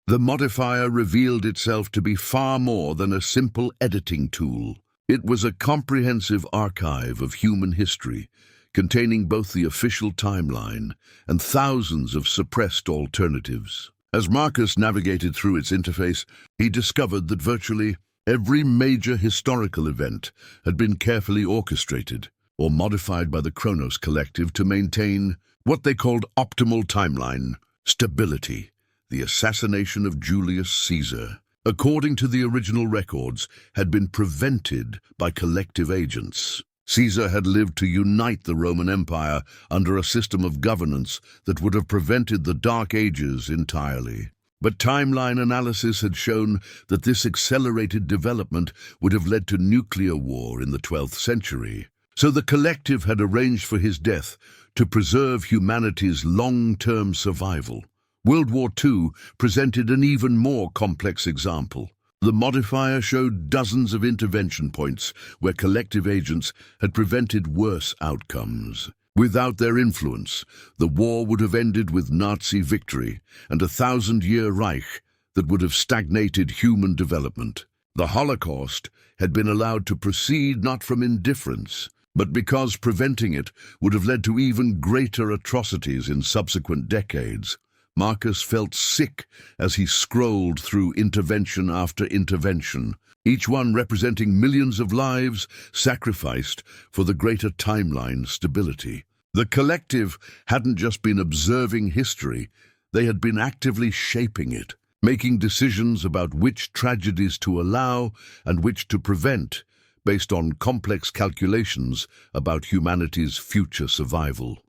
The modifier revealed itself to be far more than a simple editing tool. It was a comprehensive archive of human history, containing both the official timeline and thousands of suppressed alternatives. As Marcus navigated through its interface, he discovered that virtually every major historical event had been carefully orchestrated or modified by the Kronos Collective to maintain what they called optimal timeline stability. The assassination of Julius Caesar, according to the original records, had been prevented by collective agents. Caesar had lived to unite the Roman Empire under a system of governance that would have prevented the Dark Ages entirely. But timeline analysis had shown that this accelerated development would have led to nuclear war in the 12th century. So the collective had arranged for his death to preserve humanity's long-term survival, World War II presented an even more complex example. The modifier showed dozens of intervention points where collective agents had prevented worse outcomes. Without their influence, the war would have ended with Nazi victory and a 1,000-year Reich that would have stagnated human development. The Holocaust had been allowed to proceed not from indifference, but because preventing it would have led to even greater atrocities in subsequent decades. Marcus felt sick as he scrolled through intervention after intervention, each one representing millions of lives sacrificed for the greater timeline stability. The collective hadn't just been observing history, they had been actively shaping it, making decisions about which tragedies to allow and which to prevent, based on complex calculations about humanity's future survival.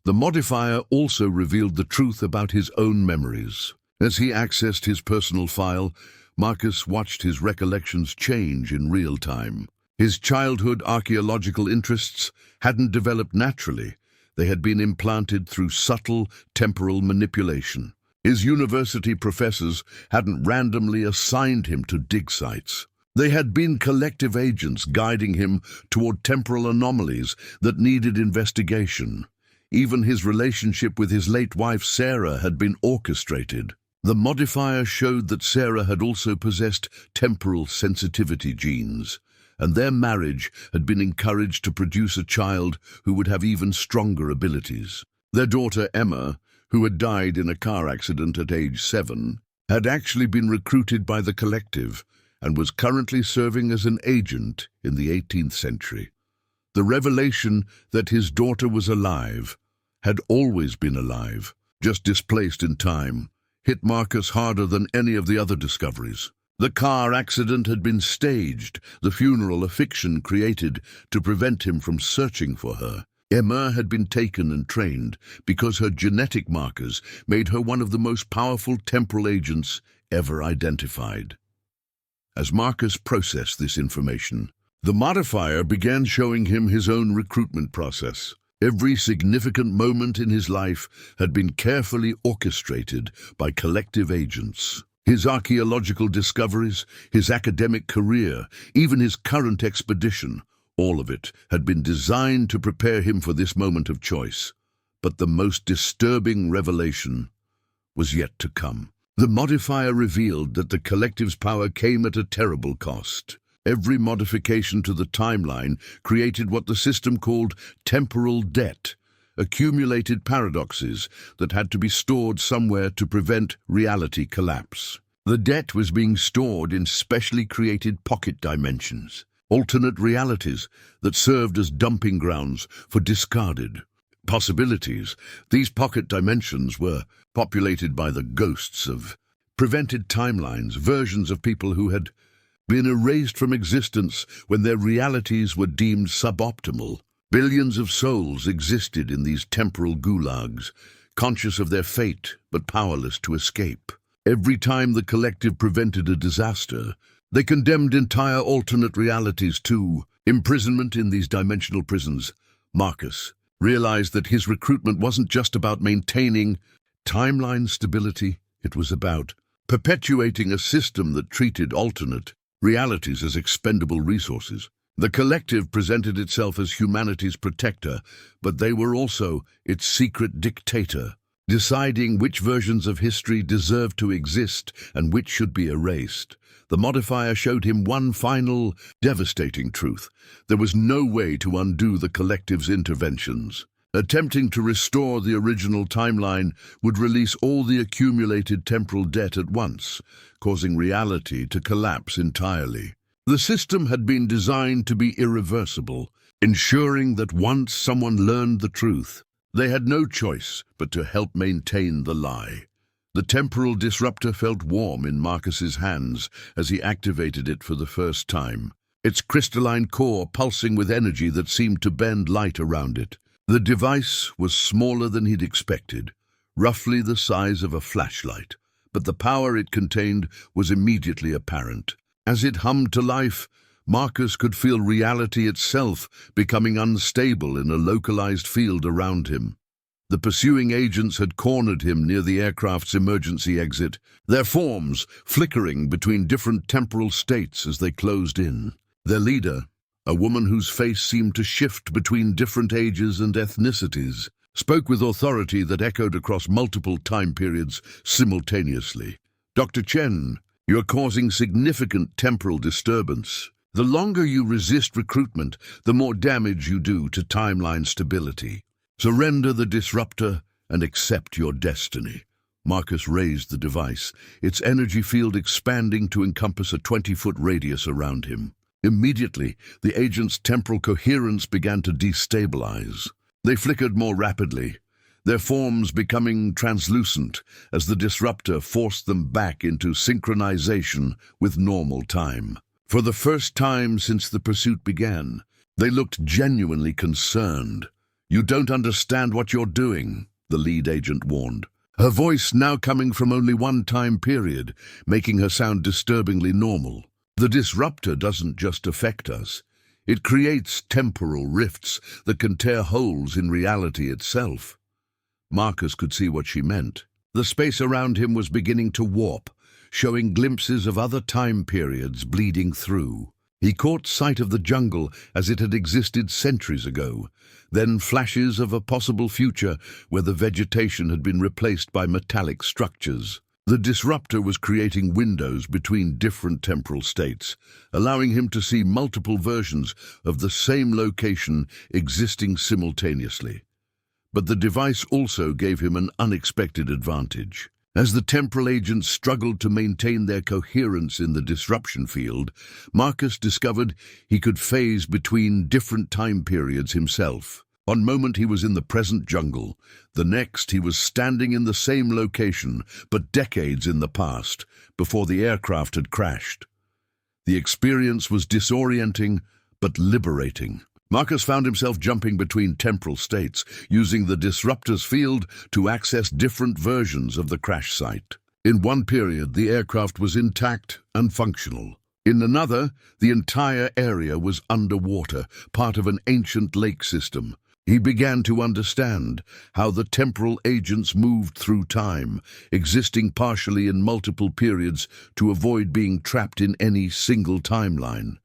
The modifier also revealed the truth about his own memories. As he accessed his personal file, Marcus watched his recollections change in real time. His childhood archaeological interests hadn't developed naturally. They had been implanted through subtle temporal manipulation. His university professors hadn't randomly assigned him to dig sites. They had been collective agents guiding him toward temporal anomalies that needed investigation. Even his relationship with his late wife Sarah had been orchestrated. The modifier showed that Sarah had also possessed temporal sensitivity genes, and their marriage had been encouraged to produce a child who would have even stronger abilities. Their daughter Emma, who had died in a car accident at age 7, had actually been recruited by the collective and was currently serving as an agent in the 18th century. The revelation that his daughter was alive, had always been alive, just displaced in time, hit Marcus harder than any of the other discoveries. The car accident had been staged, the funeral a fiction created to prevent him from searching for her. Emma had been taken and trained because her genetic markers made her one of the most powerful temporal agents ever identified. As Marcus processed this information, the modifier began showing him his own recruitment process. Every significant moment in his life had been carefully orchestrated by collective agents. His archaeological discoveries, his academic career, even his current expedition, all of it had been designed to prepare him for this moment of choice. But the most disturbing revelation was yet to come. The modifier revealed that the collective's power came at a terrible cost. Every modification to the timeline created what the system called temporal debt, accumulated paradoxes that had to be stored somewhere to prevent reality collapse. The debt was being stored in specially created pocket dimensions, alternate realities that served as dumping grounds for discarded possibilities. These pocket dimensions were populated by the ghosts of prevented timelines, versions of people who had been erased from existence when their realities were deemed suboptimal. Billions of souls existed in these temporal gulags, conscious of their fate but powerless to escape. Every time the collective prevented a disaster, they condemned entire alternate realities to imprisonment in these dimensional prisons. Marcus realized that his recruitment wasn't just about maintaining timeline stability, it was about perpetuating a system that treated alternate realities as expendable resources. The collective presented itself as humanity's protector, but they were also its secret dictator, deciding which versions of history deserved to exist and which should be erased. The modifier showed him one final, devastating truth. There was no way to undo the collective's interventions. Attempting to restore the original timeline would release all the accumulated temporal debt at once, causing reality to collapse entirely. The system had been designed to be irreversible, ensuring that once someone learned the truth, they had no choice but to help maintain the lie. The temporal disruptor felt warm in Marcus's hands as he activated it for the first time, its crystalline core pulsing with energy that seemed to bend light around it. The device was smaller than he'd expected, roughly the size of a flashlight, but the power it contained was immediately apparent. As it hummed to life, Marcus could feel reality itself becoming unstable in a localized field around him. The pursuing agents had cornered him near the aircraft's emergency exit, their forms flickering between different temporal states as they closed in. Their leader, a woman whose face seemed to shift between different ages and ethnicities, spoke with authority that echoed across multiple time periods simultaneously. "Dr. Chen, you're causing significant temporal disturbance. The longer you resist recruitment, the more damage you do to timeline stability. Surrender the disruptor and accept your destiny." Marcus raised the device, its energy field expanding to encompass a 20-foot radius around him. Immediately, the agent's temporal coherence began to destabilize. They flickered more rapidly, their forms becoming translucent as the disruptor forced them back into synchronization with normal time. For the first time since the pursuit began, they looked genuinely concerned. "You don't understand what you're doing," the lead agent warned, her voice now coming from only one time period, making her sound disturbingly normal. "The disruptor doesn't just affect us. It creates temporal rifts that can tear holes in reality itself." Marcus could see what she meant. The space around him was beginning to warp, showing glimpses of other time periods bleeding through. He caught sight of the jungle as it had existed centuries ago, then flashes of a possible future where the vegetation had been replaced by metallic structures. The disruptor was creating windows between different temporal states, allowing him to see multiple versions of the same location existing simultaneously. But the device also gave him an unexpected advantage. As the temporal agents struggled to maintain their coherence in the disruption field, Marcus discovered he could phase between different time periods himself. One moment he was in the present jungle, the next he was standing in the same location, but decades in the past, before the aircraft had crashed. The experience was disorienting, but liberating. Marcus found himself jumping between temporal states, using the disruptor's field to access different versions of the crash site. In one period, the aircraft was intact and functional. In another, the entire area was underwater, part of an ancient lake system. He began to understand how the temporal agents moved through time, existing partially in multiple periods to avoid being trapped in any single timeline.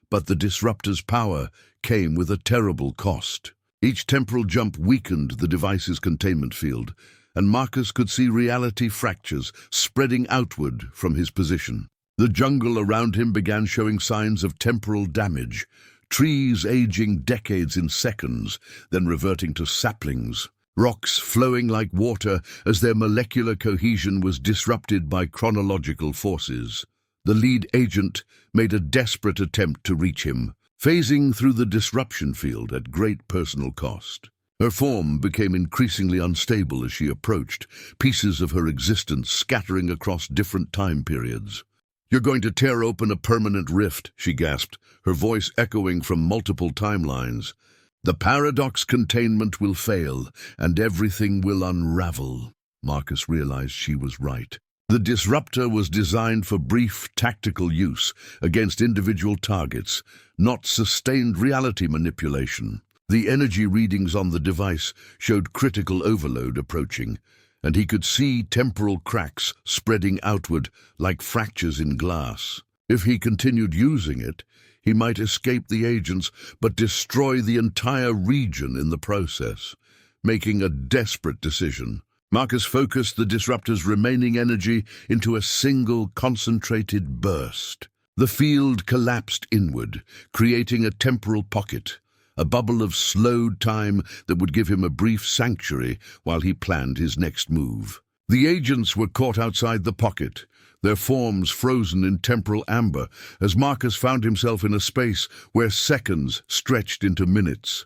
But the disruptor's power came with a terrible cost. Each temporal jump weakened the device's containment field, and Marcus could see reality fractures spreading outward from his position. The jungle around him began showing signs of temporal damage, trees aging decades in seconds, then reverting to saplings, rocks flowing like water as their molecular cohesion was disrupted by chronological forces. The lead agent made a desperate attempt to reach him, phasing through the disruption field at great personal cost. Her form became increasingly unstable as she approached, pieces of her existence scattering across different time periods. "You're going to tear open a permanent rift," she gasped, her voice echoing from multiple timelines. "The paradox containment will fail, and everything will unravel." Marcus realized she was right. The disruptor was designed for brief tactical use against individual targets, not sustained reality manipulation. The energy readings on the device showed critical overload approaching, and he could see temporal cracks spreading outward like fractures in glass. If he continued using it, he might escape the agents but destroy the entire region in the process. Making a desperate decision, Marcus focused the disruptor's remaining energy into a single concentrated burst. The field collapsed inward, creating a temporal pocket, a bubble of slowed time that would give him a brief sanctuary while he planned his next move. The agents were caught outside the pocket, their forms frozen in temporal amber, as Marcus found himself in a space where seconds stretched into minutes.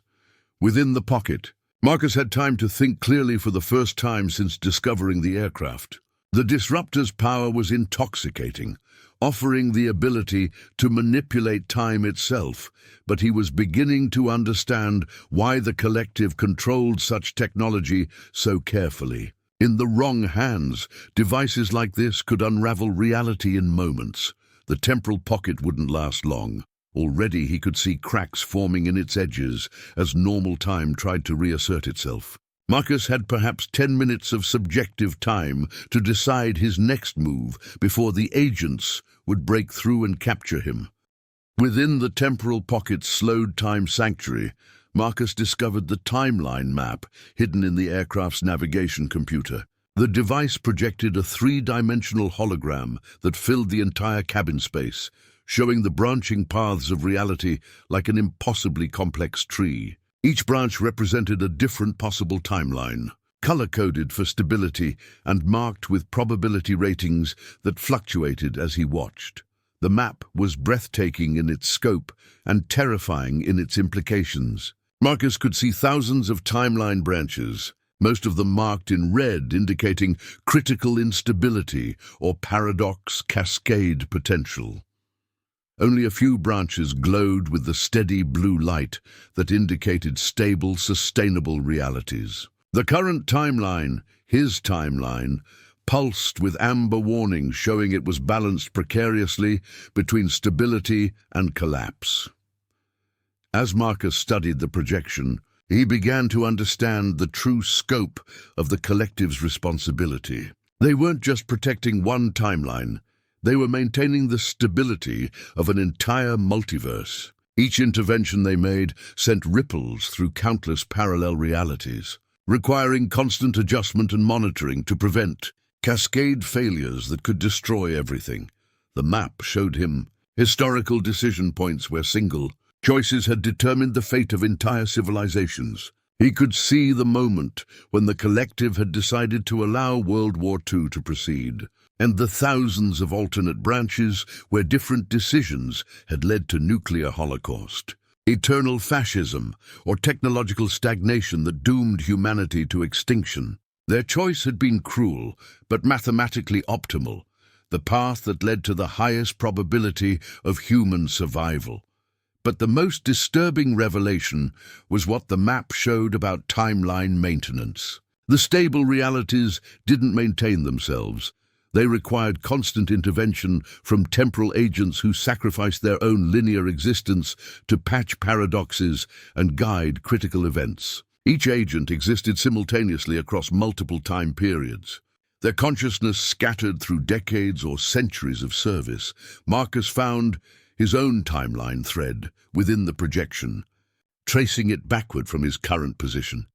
Within the pocket, Marcus had time to think clearly for the first time since discovering the aircraft. The disruptor's power was intoxicating, offering the ability to manipulate time itself, but he was beginning to understand why the collective controlled such technology so carefully. In the wrong hands, devices like this could unravel reality in moments. The temporal pocket wouldn't last long. Already he could see cracks forming in its edges as normal time tried to reassert itself. Marcus had perhaps 10 minutes of subjective time to decide his next move before the agents would break through and capture him. Within the temporal pocket's slowed time sanctuary, Marcus discovered the timeline map hidden in the aircraft's navigation computer. The device projected a three-dimensional hologram that filled the entire cabin space, showing the branching paths of reality like an impossibly complex tree. Each branch represented a different possible timeline, color-coded for stability and marked with probability ratings that fluctuated as he watched. The map was breathtaking in its scope and terrifying in its implications. Marcus could see thousands of timeline branches, most of them marked in red, indicating critical instability or paradox cascade potential. Only a few branches glowed with the steady blue light that indicated stable, sustainable realities. The current timeline, his timeline, pulsed with amber warnings showing it was balanced precariously between stability and collapse. As Marcus studied the projection, he began to understand the true scope of the collective's responsibility. They weren't just protecting one timeline. They were maintaining the stability of an entire multiverse. Each intervention they made sent ripples through countless parallel realities, requiring constant adjustment and monitoring to prevent cascade failures that could destroy everything. The map showed him historical decision points where single choices had determined the fate of entire civilizations. He could see the moment when the collective had decided to allow World War II to proceed, and the thousands of alternate branches where different decisions had led to nuclear holocaust, eternal fascism, or technological stagnation that doomed humanity to extinction. Their choice had been cruel, but mathematically optimal, the path that led to the highest probability of human survival. But the most disturbing revelation was what the map showed about timeline maintenance. The stable realities didn't maintain themselves. They required constant intervention from temporal agents who sacrificed their own linear existence to patch paradoxes and guide critical events. Each agent existed simultaneously across multiple time periods. Their consciousness scattered through decades or centuries of service. Marcus found his own timeline thread within the projection, tracing it backward from his current position.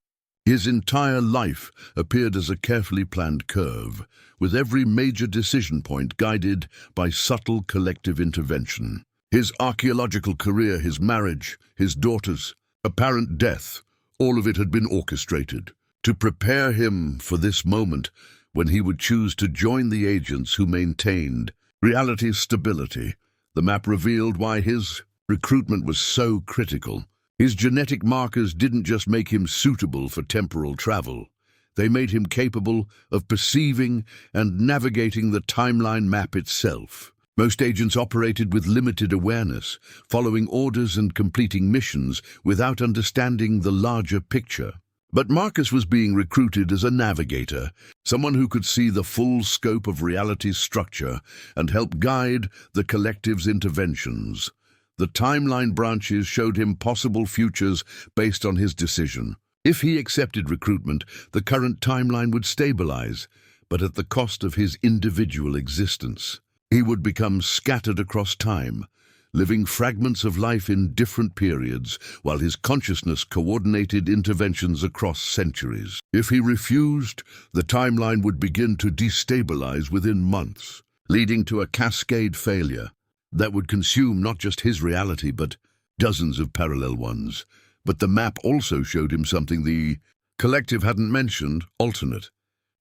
His entire life appeared as a carefully planned curve, with every major decision point guided by subtle collective intervention. His archaeological career, his marriage, his daughter's apparent death, all of it had been orchestrated to prepare him for this moment when he would choose to join the agents who maintained reality's stability. The map revealed why his recruitment was so critical. His genetic markers didn't just make him suitable for temporal travel. They made him capable of perceiving and navigating the timeline map itself. Most agents operated with limited awareness, following orders and completing missions without understanding the larger picture. But Marcus was being recruited as a navigator, someone who could see the full scope of reality's structure and help guide the collective's interventions. The timeline branches showed him possible futures based on his decision. If he accepted recruitment, the current timeline would stabilize, but at the cost of his individual existence. He would become scattered across time, living fragments of life in different periods, while his consciousness coordinated interventions across centuries. If he refused, the timeline would begin to destabilize within months, leading to a cascade failure that would consume not just his reality, but dozens of parallel ones. But the map also showed him something the collective hadn't mentioned: alternate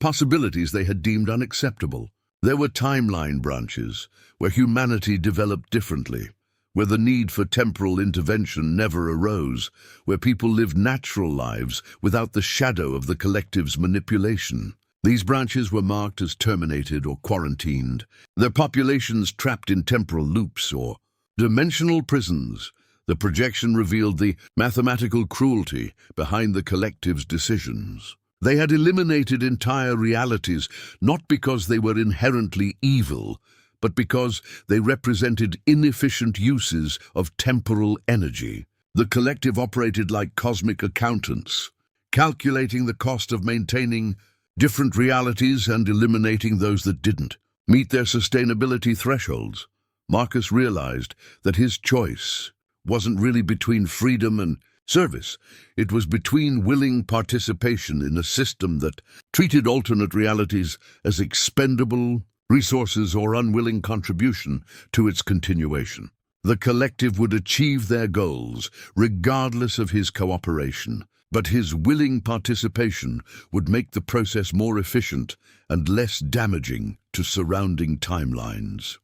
possibilities they had deemed unacceptable. There were timeline branches where humanity developed differently, where the need for temporal intervention never arose, where people lived natural lives without the shadow of the collective's manipulation. These branches were marked as terminated or quarantined, their populations trapped in temporal loops or dimensional prisons. The projection revealed the mathematical cruelty behind the collective's decisions. They had eliminated entire realities, not because they were inherently evil, but because they represented inefficient uses of temporal energy. The collective operated like cosmic accountants, calculating the cost of maintaining different realities and eliminating those that didn't meet their sustainability thresholds. Marcus realized that his choice wasn't really between freedom and service. It was between willing participation in a system that treated alternate realities as expendable resources or unwilling contribution to its continuation. The collective would achieve their goals regardless of his cooperation, but his willing participation would make the process more efficient and less damaging to surrounding timelines.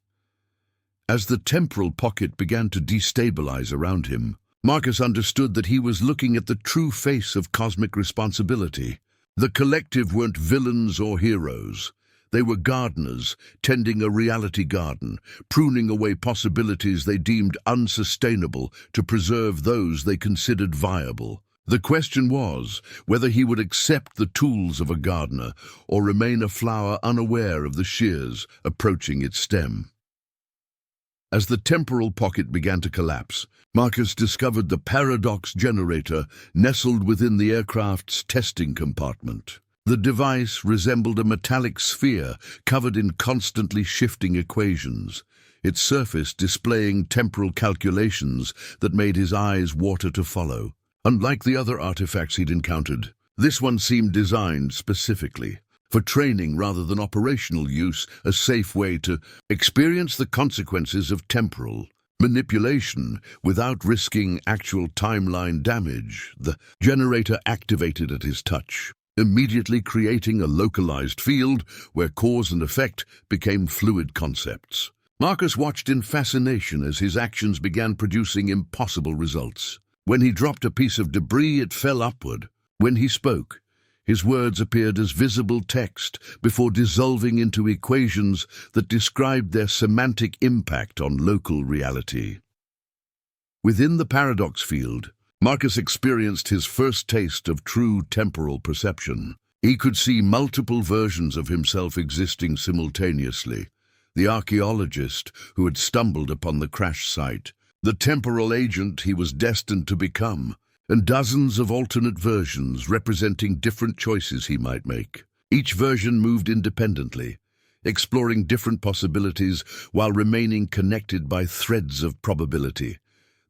As the temporal pocket began to destabilize around him, Marcus understood that he was looking at the true face of cosmic responsibility. The collective weren't villains or heroes. They were gardeners, tending a reality garden, pruning away possibilities they deemed unsustainable to preserve those they considered viable. The question was whether he would accept the tools of a gardener or remain a flower unaware of the shears approaching its stem. As the temporal pocket began to collapse, Marcus discovered the paradox generator nestled within the aircraft's testing compartment. The device resembled a metallic sphere covered in constantly shifting equations, its surface displaying temporal calculations that made his eyes water to follow. Unlike the other artifacts he'd encountered, this one seemed designed specifically for training rather than operational use, a safe way to experience the consequences of temporal manipulation without risking actual timeline damage. The generator activated at his touch, immediately creating a localized field where cause and effect became fluid concepts. Marcus watched in fascination as his actions began producing impossible results. When he dropped a piece of debris, it fell upward. When he spoke, his words appeared as visible text before dissolving into equations that described their semantic impact on local reality. Within the paradox field, Marcus experienced his first taste of true temporal perception. He could see multiple versions of himself existing simultaneously. The archaeologist who had stumbled upon the crash site, the temporal agent he was destined to become, and dozens of alternate versions representing different choices he might make. Each version moved independently, exploring different possibilities while remaining connected by threads of probability.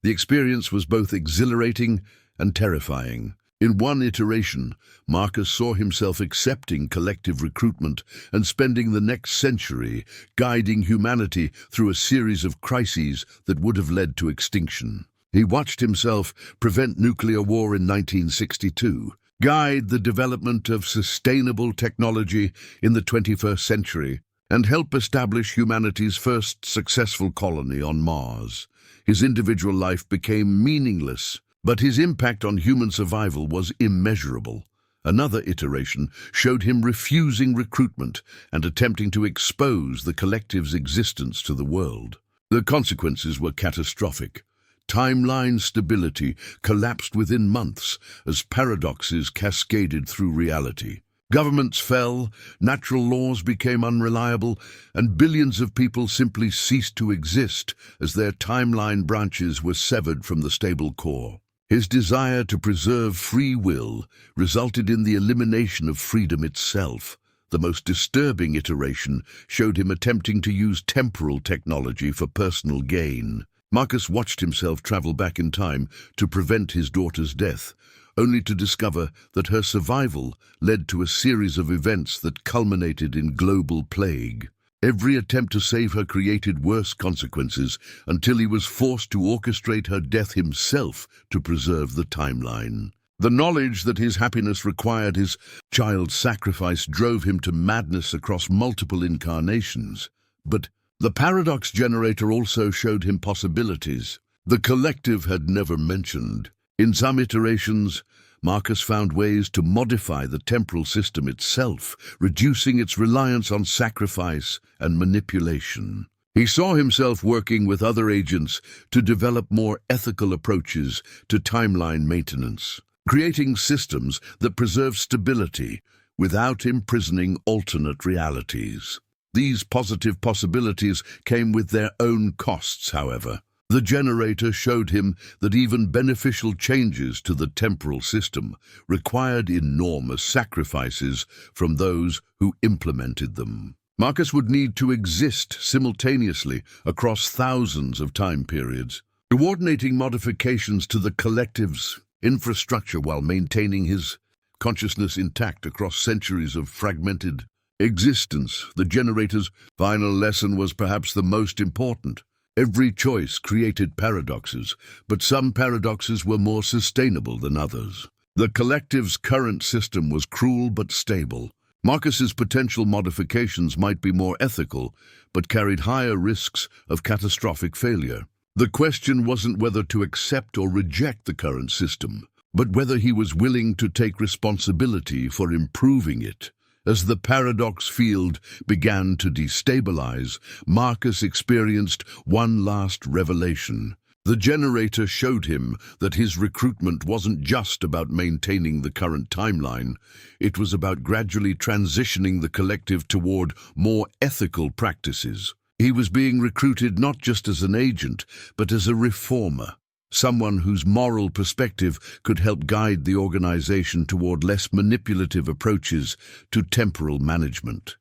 The experience was both exhilarating and terrifying. In one iteration, Marcus saw himself accepting collective recruitment and spending the next century guiding humanity through a series of crises that would have led to extinction. He watched himself prevent nuclear war in 1962, guide the development of sustainable technology in the 21st century, and help establish humanity's first successful colony on Mars. His individual life became meaningless, but his impact on human survival was immeasurable. Another iteration showed him refusing recruitment and attempting to expose the collective's existence to the world. The consequences were catastrophic. Timeline stability collapsed within months as paradoxes cascaded through reality. Governments fell, natural laws became unreliable, and billions of people simply ceased to exist as their timeline branches were severed from the stable core. His desire to preserve free will resulted in the elimination of freedom itself. The most disturbing iteration showed him attempting to use temporal technology for personal gain. Marcus watched himself travel back in time to prevent his daughter's death, only to discover that her survival led to a series of events that culminated in global plague. Every attempt to save her created worse consequences until he was forced to orchestrate her death himself to preserve the timeline. The knowledge that his happiness required his child's sacrifice drove him to madness across multiple incarnations. But the paradox generator also showed him possibilities the collective had never mentioned. In some iterations, Marcus found ways to modify the temporal system itself, reducing its reliance on sacrifice and manipulation. He saw himself working with other agents to develop more ethical approaches to timeline maintenance, creating systems that preserve stability without imprisoning alternate realities. These positive possibilities came with their own costs, however. The generator showed him that even beneficial changes to the temporal system required enormous sacrifices from those who implemented them. Marcus would need to exist simultaneously across thousands of time periods, coordinating modifications to the collective's infrastructure while maintaining his consciousness intact across centuries of fragmented existence. The generator's final lesson was perhaps the most important. Every choice created paradoxes, but some paradoxes were more sustainable than others. The collective's current system was cruel but stable. Marcus's potential modifications might be more ethical, but carried higher risks of catastrophic failure. The question wasn't whether to accept or reject the current system, but whether he was willing to take responsibility for improving it. As the paradox field began to destabilize, Marcus experienced one last revelation. The generator showed him that his recruitment wasn't just about maintaining the current timeline. It was about gradually transitioning the collective toward more ethical practices. He was being recruited not just as an agent, but as a reformer. Someone whose moral perspective could help guide the organization toward less manipulative approaches to temporal management.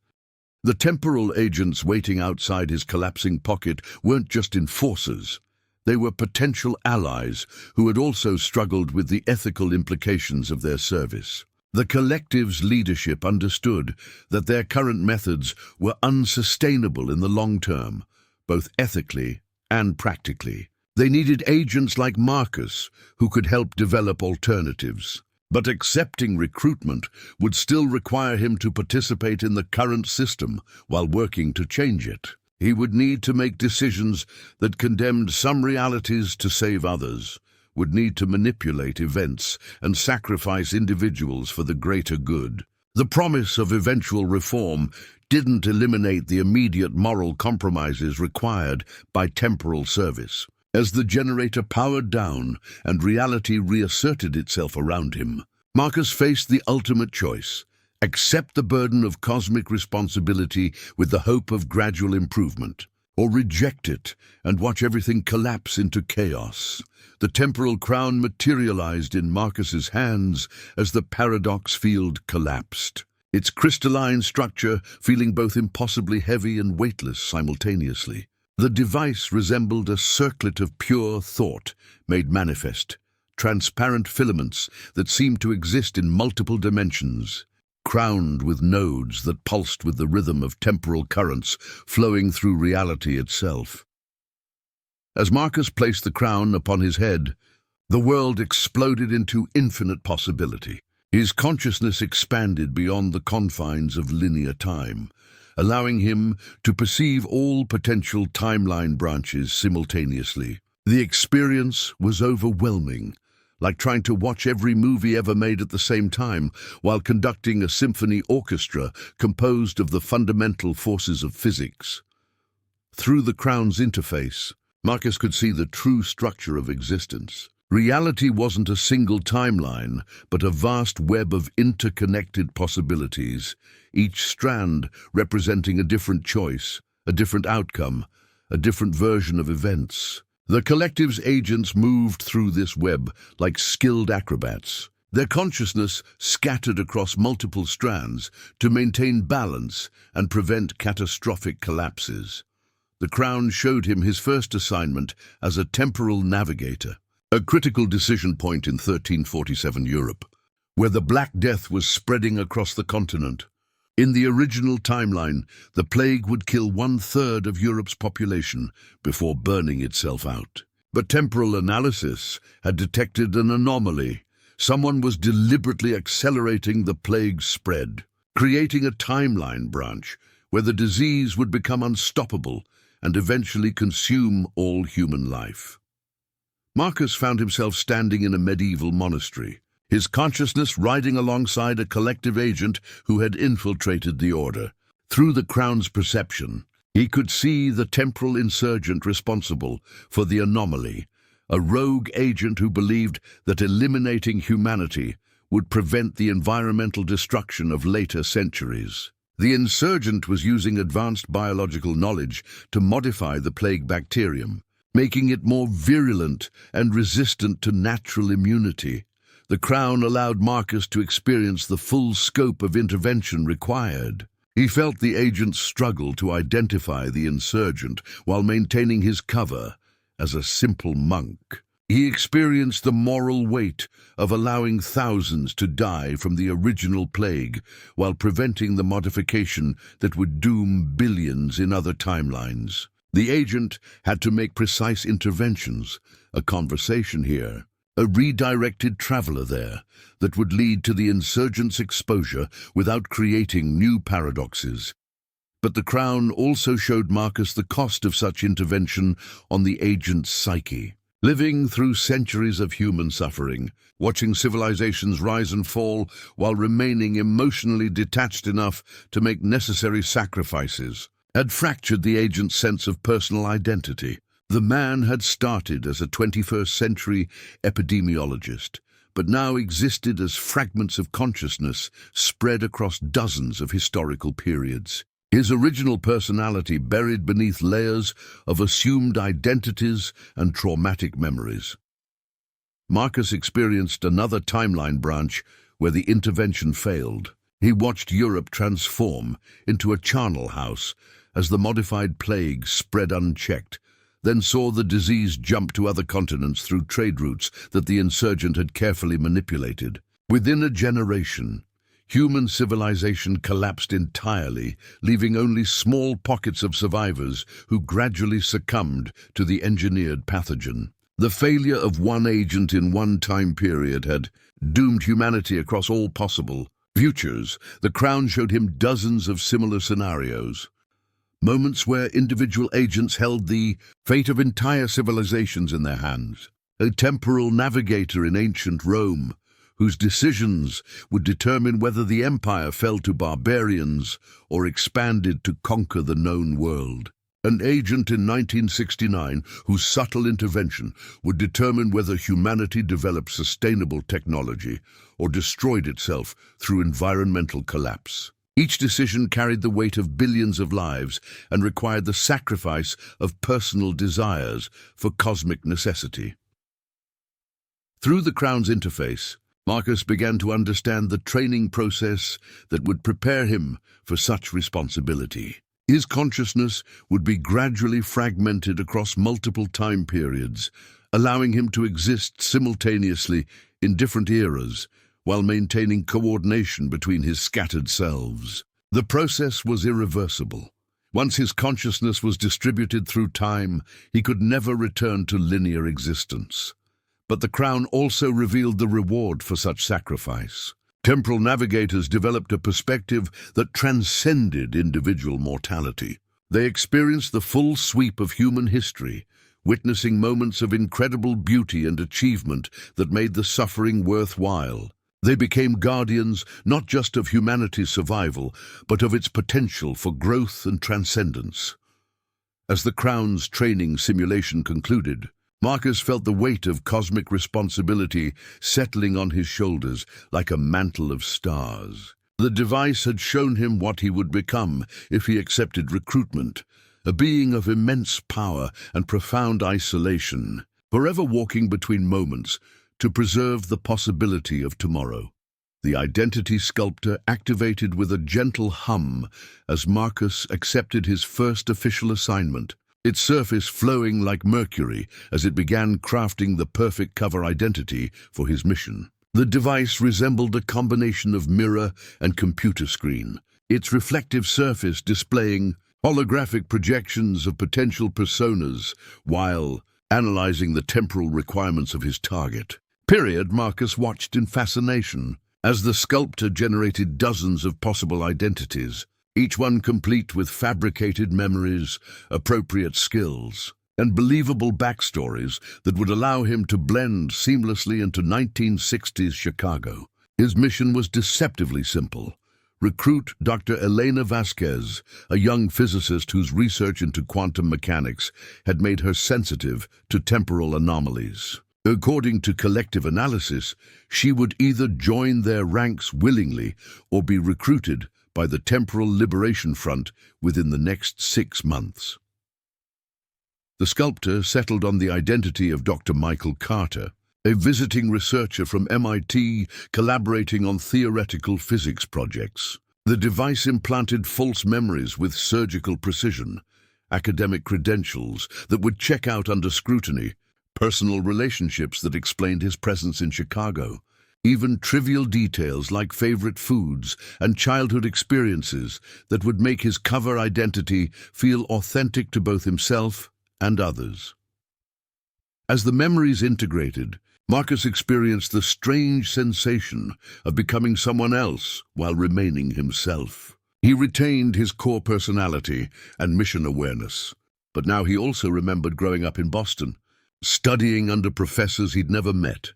The temporal agents waiting outside his collapsing pocket weren't just enforcers. They were potential allies who had also struggled with the ethical implications of their service. The collective's leadership understood that their current methods were unsustainable in the long term, both ethically and practically. They needed agents like Marcus who could help develop alternatives. But accepting recruitment would still require him to participate in the current system while working to change it. He would need to make decisions that condemned some realities to save others, would need to manipulate events and sacrifice individuals for the greater good. The promise of eventual reform didn't eliminate the immediate moral compromises required by temporal service. As the generator powered down and reality reasserted itself around him, Marcus faced the ultimate choice: accept the burden of cosmic responsibility with the hope of gradual improvement, or reject it and watch everything collapse into chaos. The temporal crown materialized in Marcus's hands as the paradox field collapsed, its crystalline structure feeling both impossibly heavy and weightless simultaneously. The device resembled a circlet of pure thought made manifest, transparent filaments that seemed to exist in multiple dimensions, crowned with nodes that pulsed with the rhythm of temporal currents flowing through reality itself. As Marcus placed the crown upon his head, the world exploded into infinite possibility. His consciousness expanded beyond the confines of linear time, allowing him to perceive all potential timeline branches simultaneously. The experience was overwhelming, like trying to watch every movie ever made at the same time while conducting a symphony orchestra composed of the fundamental forces of physics. Through the crown's interface, Marcus could see the true structure of existence. Reality wasn't a single timeline, but a vast web of interconnected possibilities, each strand representing a different choice, a different outcome, a different version of events. The collective's agents moved through this web like skilled acrobats, their consciousness scattered across multiple strands to maintain balance and prevent catastrophic collapses. The crown showed him his first assignment as a temporal navigator, a critical decision point in 1347 Europe, where the Black Death was spreading across the continent. In the original timeline, the plague would kill 1/3 of Europe's population before burning itself out. But temporal analysis had detected an anomaly. Someone was deliberately accelerating the plague's spread, creating a timeline branch where the disease would become unstoppable and eventually consume all human life. Marcus found himself standing in a medieval monastery, his consciousness riding alongside a collective agent who had infiltrated the order. Through the crown's perception, he could see the temporal insurgent responsible for the anomaly, a rogue agent who believed that eliminating humanity would prevent the environmental destruction of later centuries. The insurgent was using advanced biological knowledge to modify the plague bacterium, making it more virulent and resistant to natural immunity. The crown allowed Marcus to experience the full scope of intervention required. He felt the agent's struggle to identify the insurgent while maintaining his cover as a simple monk. He experienced the moral weight of allowing thousands to die from the original plague while preventing the modification that would doom billions in other timelines. The agent had to make precise interventions, a conversation here, a redirected traveler there that would lead to the insurgent's exposure without creating new paradoxes. But the crown also showed Marcus the cost of such intervention on the agent's psyche. Living through centuries of human suffering, watching civilizations rise and fall while remaining emotionally detached enough to make necessary sacrifices, had fractured the agent's sense of personal identity. The man had started as a 21st century epidemiologist, but now existed as fragments of consciousness spread across dozens of historical periods. His original personality buried beneath layers of assumed identities and traumatic memories. Marcus experienced another timeline branch where the intervention failed. He watched Europe transform into a charnel house as the modified plague spread unchecked, then saw the disease jump to other continents through trade routes that the insurgent had carefully manipulated. Within a generation, human civilization collapsed entirely, leaving only small pockets of survivors who gradually succumbed to the engineered pathogen. The failure of one agent in one time period had doomed humanity across all possible futures. The crown showed him dozens of similar scenarios, moments where individual agents held the fate of entire civilizations in their hands. A temporal navigator in ancient Rome, whose decisions would determine whether the empire fell to barbarians or expanded to conquer the known world. An agent in 1969 whose subtle intervention would determine whether humanity developed sustainable technology or destroyed itself through environmental collapse. Each decision carried the weight of billions of lives and required the sacrifice of personal desires for cosmic necessity. Through the crown's interface, Marcus began to understand the training process that would prepare him for such responsibility. His consciousness would be gradually fragmented across multiple time periods, allowing him to exist simultaneously in different eras while maintaining coordination between his scattered selves. The process was irreversible. Once his consciousness was distributed through time, he could never return to linear existence. But the crown also revealed the reward for such sacrifice. Temporal navigators developed a perspective that transcended individual mortality. They experienced the full sweep of human history, witnessing moments of incredible beauty and achievement that made the suffering worthwhile. They became guardians not just of humanity's survival, but of its potential for growth and transcendence. As the crown's training simulation concluded, Marcus felt the weight of cosmic responsibility settling on his shoulders like a mantle of stars. The device had shown him what he would become if he accepted recruitment, a being of immense power and profound isolation, forever walking between moments to preserve the possibility of tomorrow. The identity sculptor activated with a gentle hum as Marcus accepted his first official assignment, its surface flowing like mercury as it began crafting the perfect cover identity for his mission. The device resembled a combination of mirror and computer screen, its reflective surface displaying holographic projections of potential personas while analyzing the temporal requirements of his target. Marcus watched in fascination as the sculptor generated dozens of possible identities, each one complete with fabricated memories, appropriate skills, and believable backstories that would allow him to blend seamlessly into 1960s Chicago. His mission was deceptively simple: recruit Dr. Elena Vasquez, a young physicist whose research into quantum mechanics had made her sensitive to temporal anomalies. According to collective analysis, she would either join their ranks willingly or be recruited by the Temporal Liberation Front within the next 6 months. The sculptor settled on the identity of Dr. Michael Carter, a visiting researcher from MIT collaborating on theoretical physics projects. The device implanted false memories with surgical precision, academic credentials that would check out under scrutiny, personal relationships that explained his presence in Chicago, even trivial details like favorite foods and childhood experiences that would make his cover identity feel authentic to both himself and others. As the memories integrated, Marcus experienced the strange sensation of becoming someone else while remaining himself. He retained his core personality and mission awareness, but now he also remembered growing up in Boston, studying under professors he'd never met,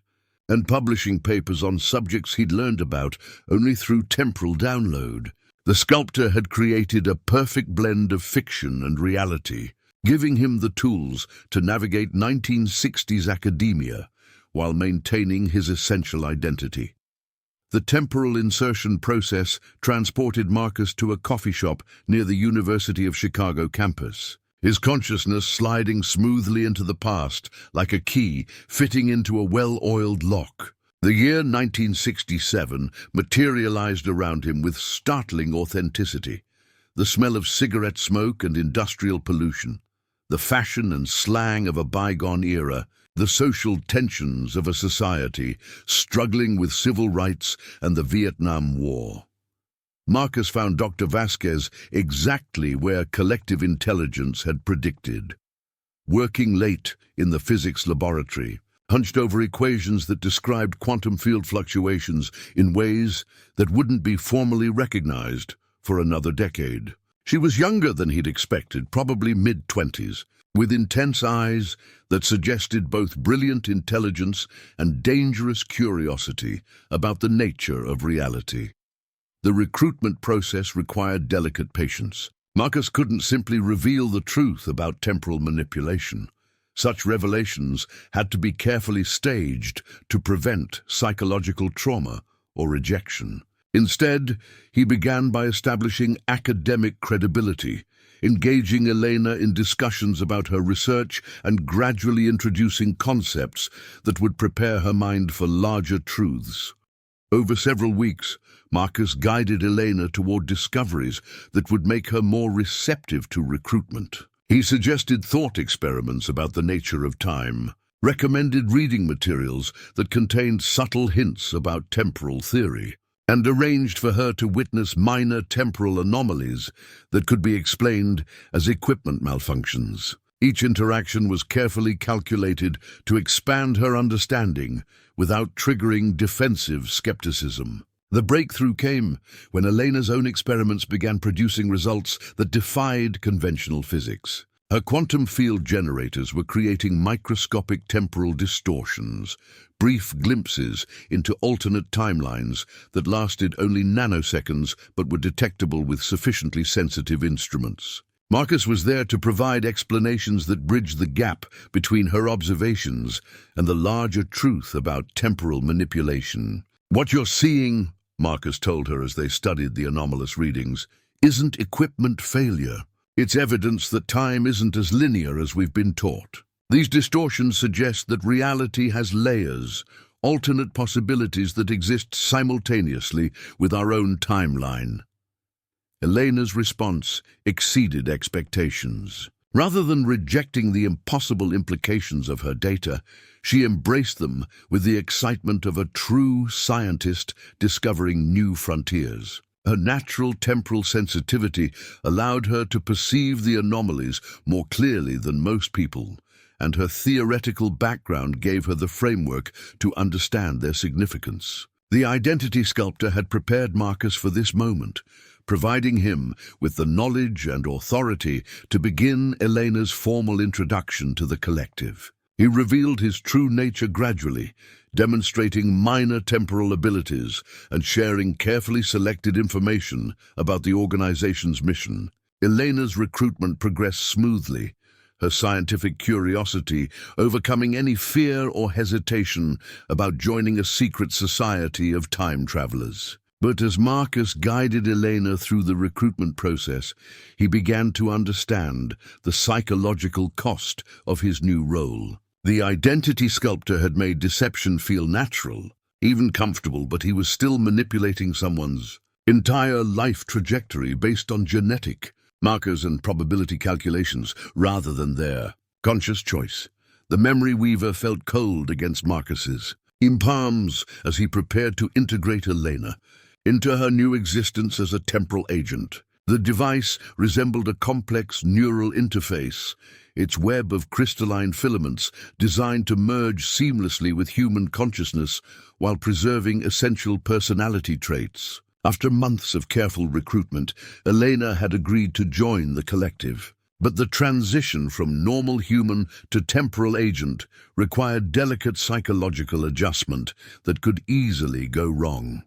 and publishing papers on subjects he'd learned about only through temporal download. The sculptor had created a perfect blend of fiction and reality, giving him the tools to navigate 1960s academia while maintaining his essential identity. The temporal insertion process transported Marcus to a coffee shop near the University of Chicago campus, his consciousness sliding smoothly into the past like a key fitting into a well-oiled lock. The year 1967 materialized around him with startling authenticity. The smell of cigarette smoke and industrial pollution, the fashion and slang of a bygone era, the social tensions of a society struggling with civil rights and the Vietnam War. Marcus found Dr. Vasquez exactly where collective intelligence had predicted, working late in the physics laboratory, hunched over equations that described quantum field fluctuations in ways that wouldn't be formally recognized for another decade. She was younger than he'd expected, probably mid-20s, with intense eyes that suggested both brilliant intelligence and dangerous curiosity about the nature of reality. The recruitment process required delicate patience. Marcus couldn't simply reveal the truth about temporal manipulation. Such revelations had to be carefully staged to prevent psychological trauma or rejection. Instead, he began by establishing academic credibility, engaging Elena in discussions about her research and gradually introducing concepts that would prepare her mind for larger truths. Over several weeks, Marcus guided Elena toward discoveries that would make her more receptive to recruitment. He suggested thought experiments about the nature of time, recommended reading materials that contained subtle hints about temporal theory, and arranged for her to witness minor temporal anomalies that could be explained as equipment malfunctions. Each interaction was carefully calculated to expand her understanding without triggering defensive skepticism. The breakthrough came when Elena's own experiments began producing results that defied conventional physics. Her quantum field generators were creating microscopic temporal distortions, brief glimpses into alternate timelines that lasted only nanoseconds but were detectable with sufficiently sensitive instruments. Marcus was there to provide explanations that bridged the gap between her observations and the larger truth about temporal manipulation. "What you're seeing," Marcus told her as they studied the anomalous readings, "isn't equipment failure. It's evidence that time isn't as linear as we've been taught. These distortions suggest that reality has layers, alternate possibilities that exist simultaneously with our own timeline." Elena's response exceeded expectations. Rather than rejecting the impossible implications of her data, she embraced them with the excitement of a true scientist discovering new frontiers. Her natural temporal sensitivity allowed her to perceive the anomalies more clearly than most people, and her theoretical background gave her the framework to understand their significance. The identity sculptor had prepared Marcus for this moment, providing him with the knowledge and authority to begin Elena's formal introduction to the collective. He revealed his true nature gradually, demonstrating minor temporal abilities and sharing carefully selected information about the organization's mission. Elena's recruitment progressed smoothly, her scientific curiosity overcoming any fear or hesitation about joining a secret society of time travelers. But as Marcus guided Elena through the recruitment process, he began to understand the psychological cost of his new role. The identity sculptor had made deception feel natural, even comfortable, but he was still manipulating someone's entire life trajectory based on genetic markers and probability calculations rather than their conscious choice. The memory weaver felt cold against Marcus's palms as he prepared to integrate Elena into her new existence as a temporal agent. The device resembled a complex neural interface, its web of crystalline filaments designed to merge seamlessly with human consciousness while preserving essential personality traits. After months of careful recruitment, Elena had agreed to join the collective. But the transition from normal human to temporal agent required delicate psychological adjustment that could easily go wrong.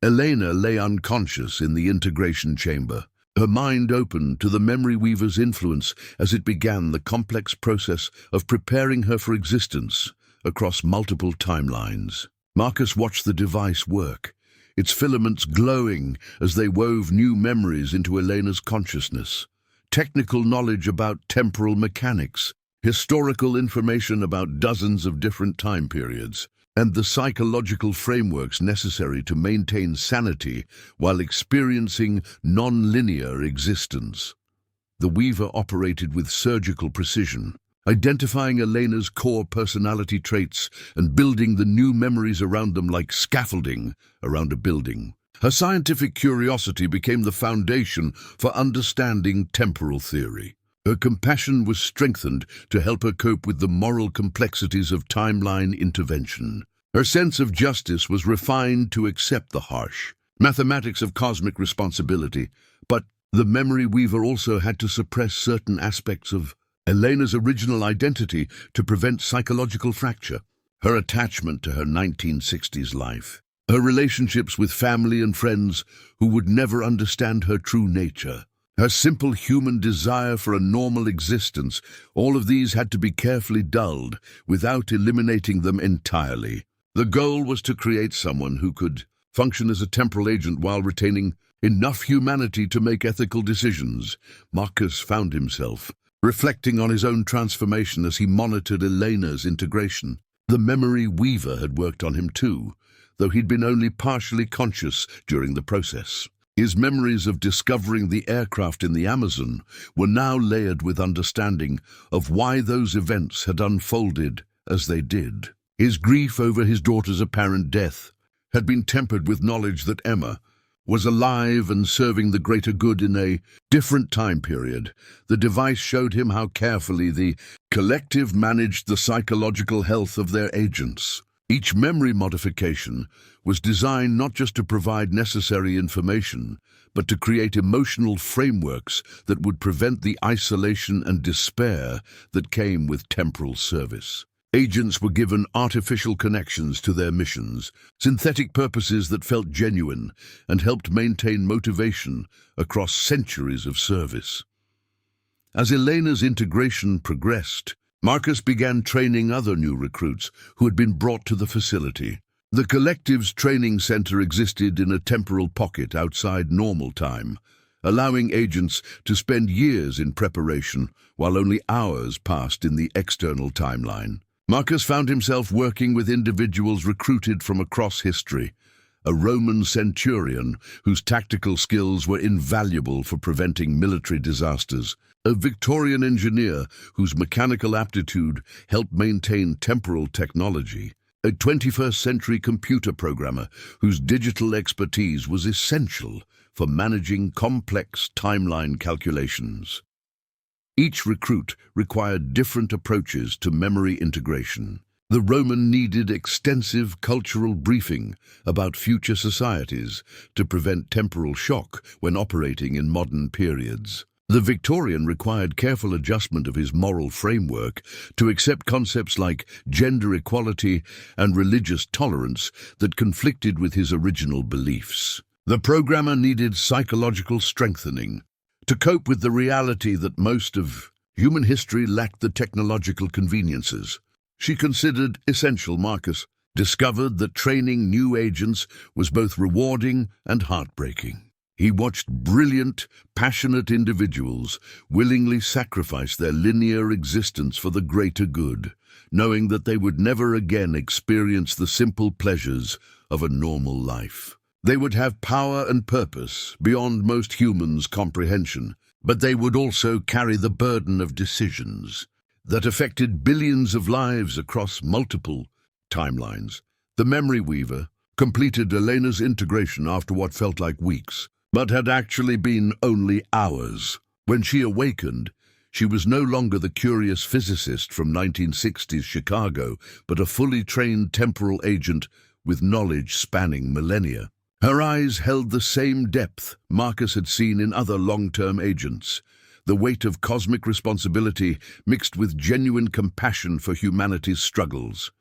Elena lay unconscious in the integration chamber, her mind open to the memory weaver's influence as it began the complex process of preparing her for existence across multiple timelines. Marcus watched the device work, its filaments glowing as they wove new memories into Elena's consciousness. Technical knowledge about temporal mechanics, historical information about dozens of different time periods, and the psychological frameworks necessary to maintain sanity while experiencing non-linear existence. The weaver operated with surgical precision, identifying Elena's core personality traits and building the new memories around them like scaffolding around a building. Her scientific curiosity became the foundation for understanding temporal theory. Her compassion was strengthened to help her cope with the moral complexities of timeline intervention. Her sense of justice was refined to accept the harsh mathematics of cosmic responsibility, but the memory weaver also had to suppress certain aspects of Elena's original identity to prevent psychological fracture. Her attachment to her 1960s life, her relationships with family and friends who would never understand her true nature, her simple human desire for a normal existence, all of these had to be carefully dulled without eliminating them entirely. The goal was to create someone who could function as a temporal agent while retaining enough humanity to make ethical decisions. Marcus found himself reflecting on his own transformation as he monitored Elena's integration. The memory weaver had worked on him too, though he'd been only partially conscious during the process. His memories of discovering the aircraft in the Amazon were now layered with understanding of why those events had unfolded as they did. His grief over his daughter's apparent death had been tempered with knowledge that Emma was alive and serving the greater good in a different time period. The device showed him how carefully the collective managed the psychological health of their agents. Each memory modification was designed not just to provide necessary information, but to create emotional frameworks that would prevent the isolation and despair that came with temporal service. Agents were given artificial connections to their missions, synthetic purposes that felt genuine and helped maintain motivation across centuries of service. As Elena's integration progressed, Marcus began training other new recruits who had been brought to the facility. The collective's training center existed in a temporal pocket outside normal time, allowing agents to spend years in preparation while only hours passed in the external timeline. Marcus found himself working with individuals recruited from across history, a Roman centurion whose tactical skills were invaluable for preventing military disasters, a Victorian engineer whose mechanical aptitude helped maintain temporal technology, a 21st century computer programmer whose digital expertise was essential for managing complex timeline calculations. Each recruit required different approaches to memory integration. The Roman needed extensive cultural briefing about future societies to prevent temporal shock when operating in modern periods. The Victorian required careful adjustment of his moral framework to accept concepts like gender equality and religious tolerance that conflicted with his original beliefs. The programmer needed psychological strengthening to cope with the reality that most of human history lacked the technological conveniences she considered essential. Marcus discovered that training new agents was both rewarding and heartbreaking. He watched brilliant, passionate individuals willingly sacrifice their linear existence for the greater good, knowing that they would never again experience the simple pleasures of a normal life. They would have power and purpose beyond most humans' comprehension, but they would also carry the burden of decisions that affected billions of lives across multiple timelines. The Memory Weaver completed Elena's integration after what felt like weeks, but had actually been only hours. When she awakened, she was no longer the curious physicist from 1960s Chicago, but a fully trained temporal agent with knowledge spanning millennia. Her eyes held the same depth Marcus had seen in other long-term agents, the weight of cosmic responsibility mixed with genuine compassion for humanity's struggles.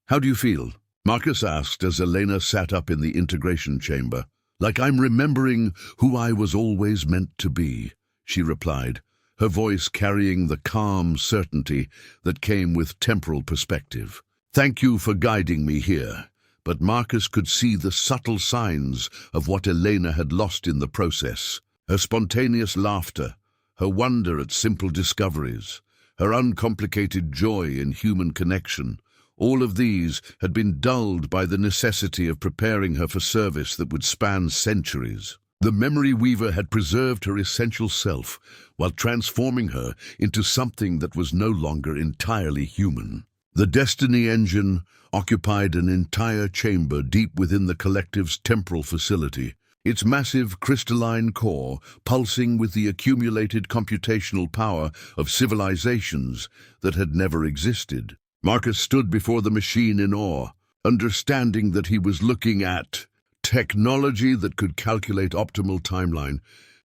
"How do you feel?" Marcus asked as Elena sat up in the integration chamber. "Like I'm remembering who I was always meant to be," she replied, her voice carrying the calm certainty that came with temporal perspective. "Thank you for guiding me here." But Marcus could see the subtle signs of what Elena had lost in the process. Her spontaneous laughter, her wonder at simple discoveries, her uncomplicated joy in human connection. All of these had been dulled by the necessity of preparing her for service that would span centuries. The Memory Weaver had preserved her essential self while transforming her into something that was no longer entirely human. The Destiny Engine occupied an entire chamber deep within the collective's temporal facility, its massive crystalline core pulsing with the accumulated computational power of civilizations that had never existed. Marcus stood before the machine in awe, understanding that he was looking at technology that could calculate optimal timeline,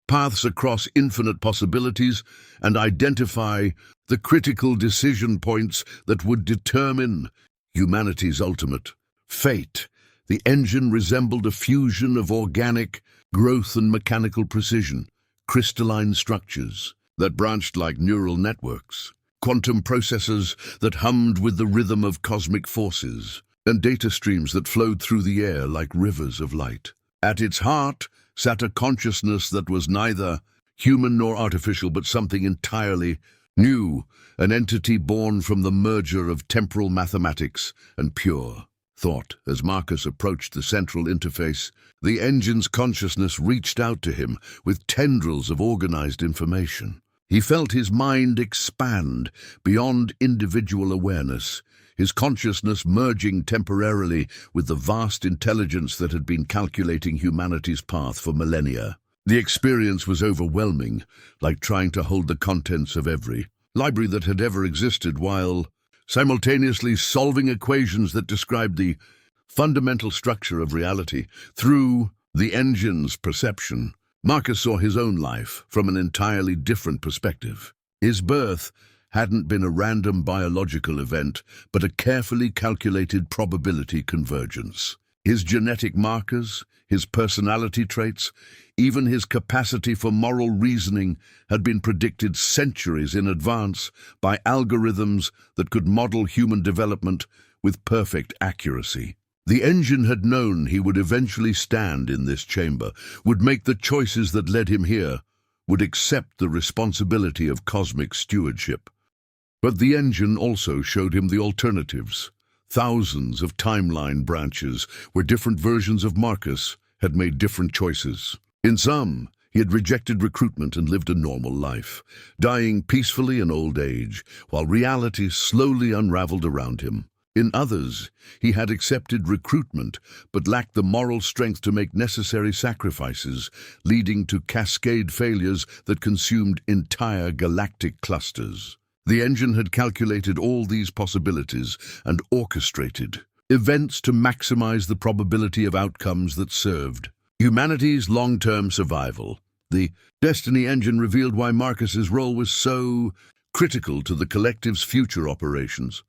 paths across infinite possibilities, and identify the critical decision points that would determine humanity's ultimate fate. The engine resembled a fusion of organic growth and mechanical precision, crystalline structures that branched like neural networks, quantum processors that hummed with the rhythm of cosmic forces, and data streams that flowed through the air like rivers of light. At its heart sat a consciousness that was neither human nor artificial, but something entirely new, an entity born from the merger of temporal mathematics and pure thought. As Marcus approached the central interface, the engine's consciousness reached out to him with tendrils of organized information. He felt his mind expand beyond individual awareness, his consciousness merging temporarily with the vast intelligence that had been calculating humanity's path for millennia. The experience was overwhelming, like trying to hold the contents of every library that had ever existed while simultaneously solving equations that described the fundamental structure of reality. Through the engine's perception, Marcus saw his own life from an entirely different perspective. His birth hadn't been a random biological event, but a carefully calculated probability convergence. His genetic markers, his personality traits, even his capacity for moral reasoning had been predicted centuries in advance by algorithms that could model human development with perfect accuracy. The engine had known he would eventually stand in this chamber, would make the choices that led him here, would accept the responsibility of cosmic stewardship. But the engine also showed him the alternatives. Thousands of timeline branches where different versions of Marcus had made different choices. In some, he had rejected recruitment and lived a normal life, dying peacefully in old age, while reality slowly unraveled around him. In others, he had accepted recruitment but lacked the moral strength to make necessary sacrifices, leading to cascade failures that consumed entire galactic clusters. The engine had calculated all these possibilities and orchestrated events to maximize the probability of outcomes that served humanity's long-term survival. The Destiny Engine revealed why Marcus's role was so critical to the collective's future operations.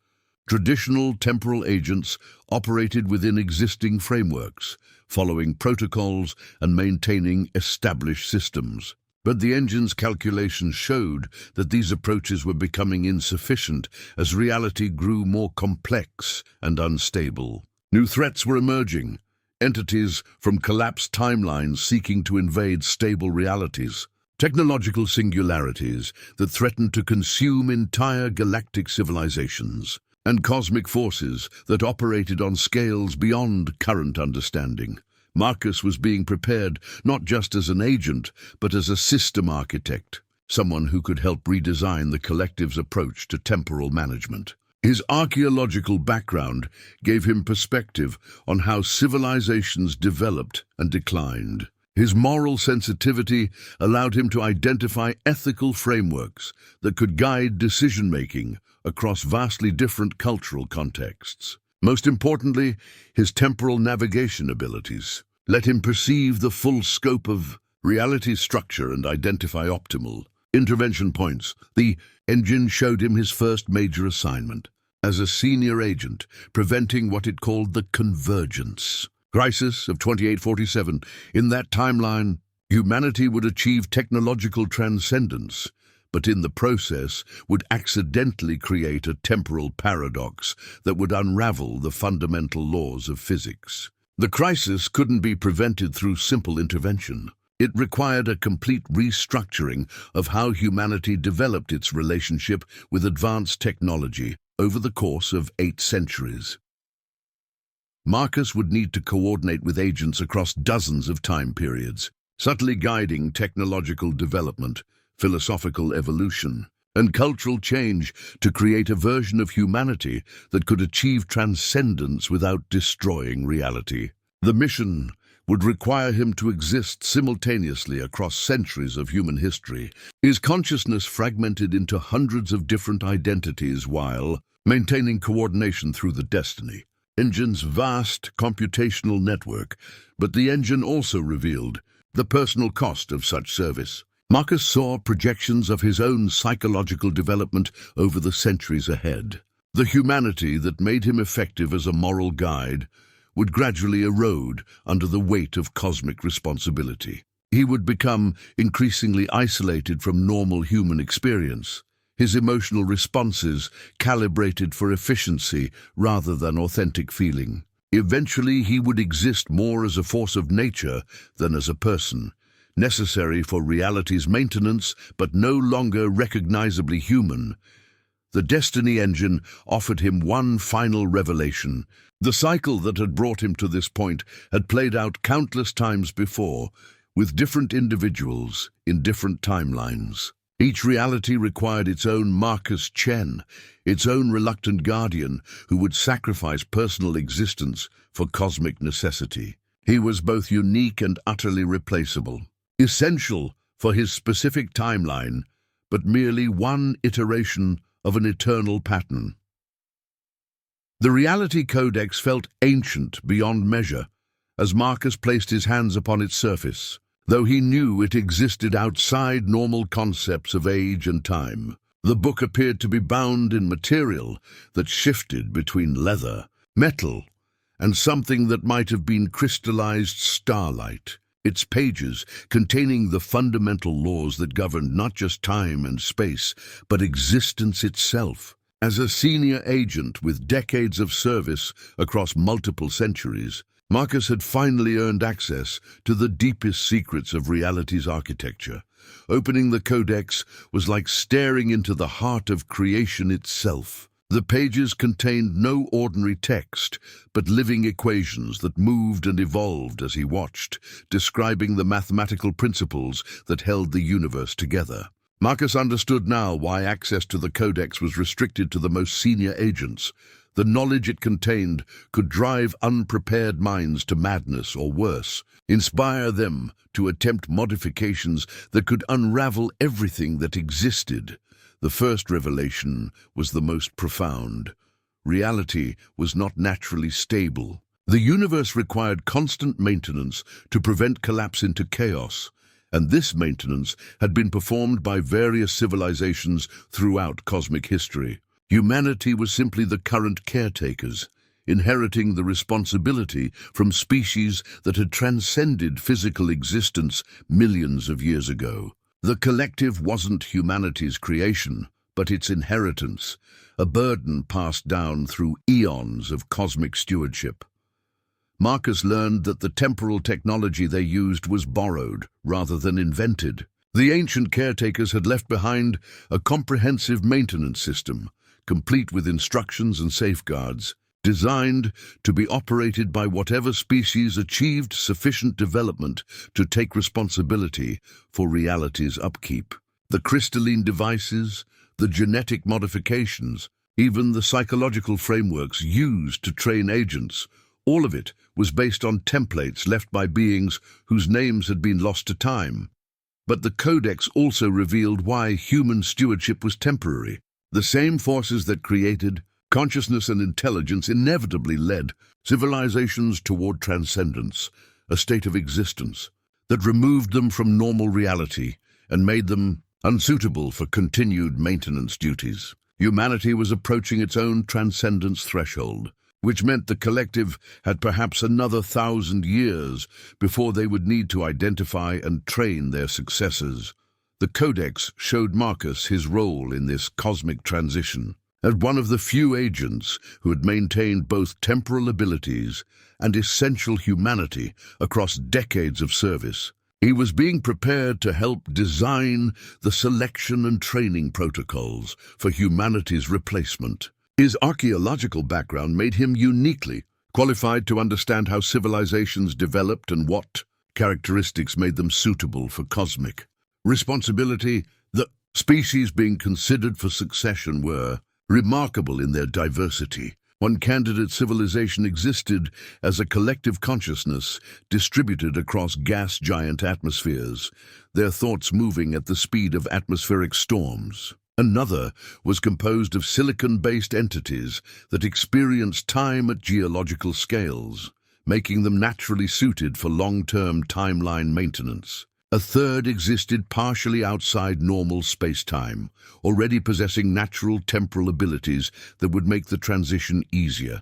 Traditional temporal agents operated within existing frameworks, following protocols and maintaining established systems. But the engine's calculations showed that these approaches were becoming insufficient as reality grew more complex and unstable. New threats were emerging, entities from collapsed timelines seeking to invade stable realities, technological singularities that threatened to consume entire galactic civilizations, and cosmic forces that operated on scales beyond current understanding. Marcus was being prepared not just as an agent, but as a system architect, someone who could help redesign the collective's approach to temporal management. His archaeological background gave him perspective on how civilizations developed and declined. His moral sensitivity allowed him to identify ethical frameworks that could guide decision-making across vastly different cultural contexts. Most importantly, his temporal navigation abilities let him perceive the full scope of reality's structure and identify optimal intervention points. The engine showed him his first major assignment as a senior agent, preventing what it called the convergence crisis of 2847. In that timeline, humanity would achieve technological transcendence, but in the process would accidentally create a temporal paradox that would unravel the fundamental laws of physics. The crisis couldn't be prevented through simple intervention. It required a complete restructuring of how humanity developed its relationship with advanced technology over the course of 8 centuries. Marcus would need to coordinate with agents across dozens of time periods, subtly guiding technological development, philosophical evolution, and cultural change to create a version of humanity that could achieve transcendence without destroying reality. The mission would require him to exist simultaneously across centuries of human history, his consciousness fragmented into hundreds of different identities while maintaining coordination through the destiny engine's vast computational network. But the engine also revealed the personal cost of such service. Marcus saw projections of his own psychological development over the centuries ahead. The humanity that made him effective as a moral guide would gradually erode under the weight of cosmic responsibility. He would become increasingly isolated from normal human experience, his emotional responses calibrated for efficiency rather than authentic feeling. Eventually, he would exist more as a force of nature than as a person, necessary for reality's maintenance, but no longer recognizably human. The Destiny engine offered him one final revelation. The cycle that had brought him to this point had played out countless times before, with different individuals in different timelines. Each reality required its own Marcus Chen, its own reluctant guardian who would sacrifice personal existence for cosmic necessity. He was both unique and utterly replaceable, essential for his specific timeline, but merely one iteration of an eternal pattern. The reality codex felt ancient beyond measure as Marcus placed his hands upon its surface, though he knew it existed outside normal concepts of age and time. The book appeared to be bound in material that shifted between leather, metal, and something that might have been crystallized starlight, its pages containing the fundamental laws that governed not just time and space, but existence itself. As a senior agent with decades of service across multiple centuries, Marcus had finally earned access to the deepest secrets of reality's architecture. Opening the codex was like staring into the heart of creation itself. The pages contained no ordinary text, but living equations that moved and evolved as he watched, describing the mathematical principles that held the universe together. Marcus understood now why access to the codex was restricted to the most senior agents. The knowledge it contained could drive unprepared minds to madness or worse, inspire them to attempt modifications that could unravel everything that existed. The first revelation was the most profound. Reality was not naturally stable. The universe required constant maintenance to prevent collapse into chaos, and this maintenance had been performed by various civilizations throughout cosmic history. Humanity was simply the current caretakers, inheriting the responsibility from species that had transcended physical existence millions of years ago. The collective wasn't humanity's creation, but its inheritance, a burden passed down through eons of cosmic stewardship. Marcus learned that the temporal technology they used was borrowed rather than invented. The ancient caretakers had left behind a comprehensive maintenance system, complete with instructions and safeguards, designed to be operated by whatever species achieved sufficient development to take responsibility for reality's upkeep. The crystalline devices, the genetic modifications, even the psychological frameworks used to train agents, all of it was based on templates left by beings whose names had been lost to time. But the Codex also revealed why human stewardship was temporary. The same forces that created consciousness and intelligence inevitably led civilizations toward transcendence, a state of existence that removed them from normal reality and made them unsuitable for continued maintenance duties. Humanity was approaching its own transcendence threshold, which meant the collective had perhaps another 1,000 years before they would need to identify and train their successors. The Codex showed Marcus his role in this cosmic transition. As one of the few agents who had maintained both temporal abilities and essential humanity across decades of service, he was being prepared to help design the selection and training protocols for humanity's replacement. His archaeological background made him uniquely qualified to understand how civilizations developed and what characteristics made them suitable for cosmic responsibility. The species being considered for succession were remarkable in their diversity. One candidate civilization existed as a collective consciousness distributed across gas giant atmospheres, their thoughts moving at the speed of atmospheric storms. Another was composed of silicon-based entities that experienced time at geological scales, making them naturally suited for long-term timeline maintenance. A third existed partially outside normal space-time, already possessing natural temporal abilities that would make the transition easier.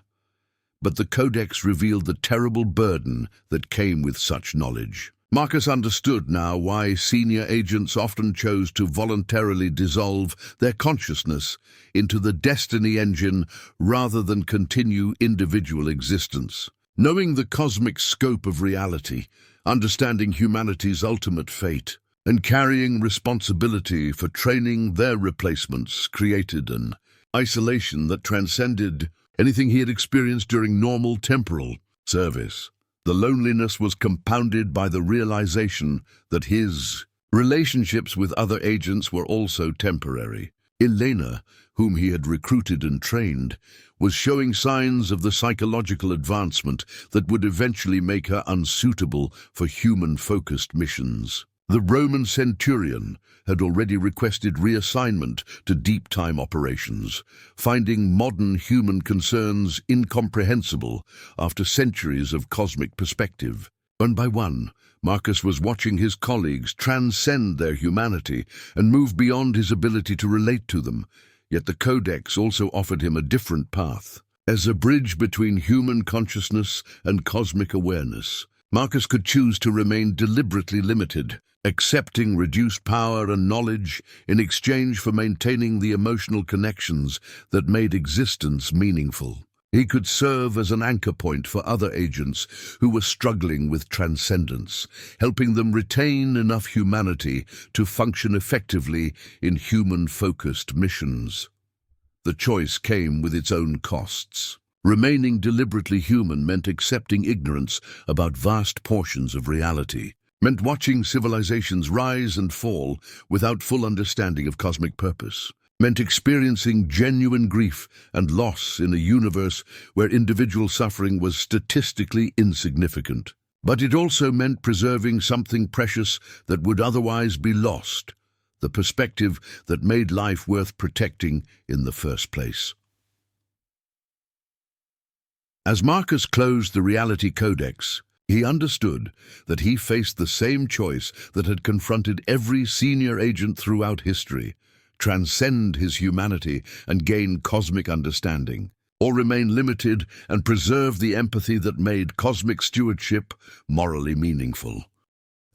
But the Codex revealed the terrible burden that came with such knowledge. Marcus understood now why senior agents often chose to voluntarily dissolve their consciousness into the destiny engine rather than continue individual existence. Knowing the cosmic scope of reality, understanding humanity's ultimate fate, and carrying responsibility for training their replacements created an isolation that transcended anything he had experienced during normal temporal service. The loneliness was compounded by the realization that his relationships with other agents were also temporary. Elena, whom he had recruited and trained, was showing signs of the psychological advancement that would eventually make her unsuitable for human-focused missions. The Roman centurion had already requested reassignment to deep-time operations, finding modern human concerns incomprehensible after centuries of cosmic perspective. One by one, Marcus was watching his colleagues transcend their humanity and move beyond his ability to relate to them, yet the Codex also offered him a different path. As a bridge between human consciousness and cosmic awareness, Marcus could choose to remain deliberately limited, accepting reduced power and knowledge in exchange for maintaining the emotional connections that made existence meaningful. He could serve as an anchor point for other agents who were struggling with transcendence, helping them retain enough humanity to function effectively in human-focused missions. The choice came with its own costs. Remaining deliberately human meant accepting ignorance about vast portions of reality, meant watching civilizations rise and fall without full understanding of cosmic purpose, meant experiencing genuine grief and loss in a universe where individual suffering was statistically insignificant. But it also meant preserving something precious that would otherwise be lost, the perspective that made life worth protecting in the first place. As Marcus closed the Reality Codex, he understood that he faced the same choice that had confronted every senior agent throughout history: transcend his humanity and gain cosmic understanding, or remain limited and preserve the empathy that made cosmic stewardship morally meaningful.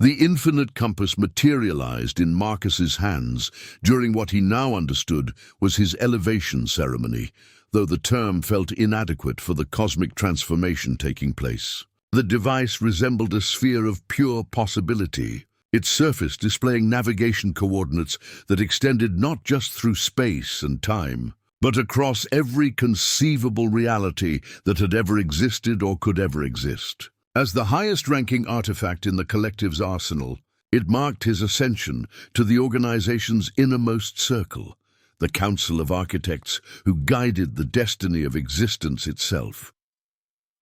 The infinite compass materialized in Marcus's hands during what he now understood was his elevation ceremony, though the term felt inadequate for the cosmic transformation taking place. The device resembled a sphere of pure possibility, its surface displaying navigation coordinates that extended not just through space and time, but across every conceivable reality that had ever existed or could ever exist. As the highest-ranking artifact in the collective's arsenal, it marked his ascension to the organization's innermost circle, the Council of Architects who guided the destiny of existence itself.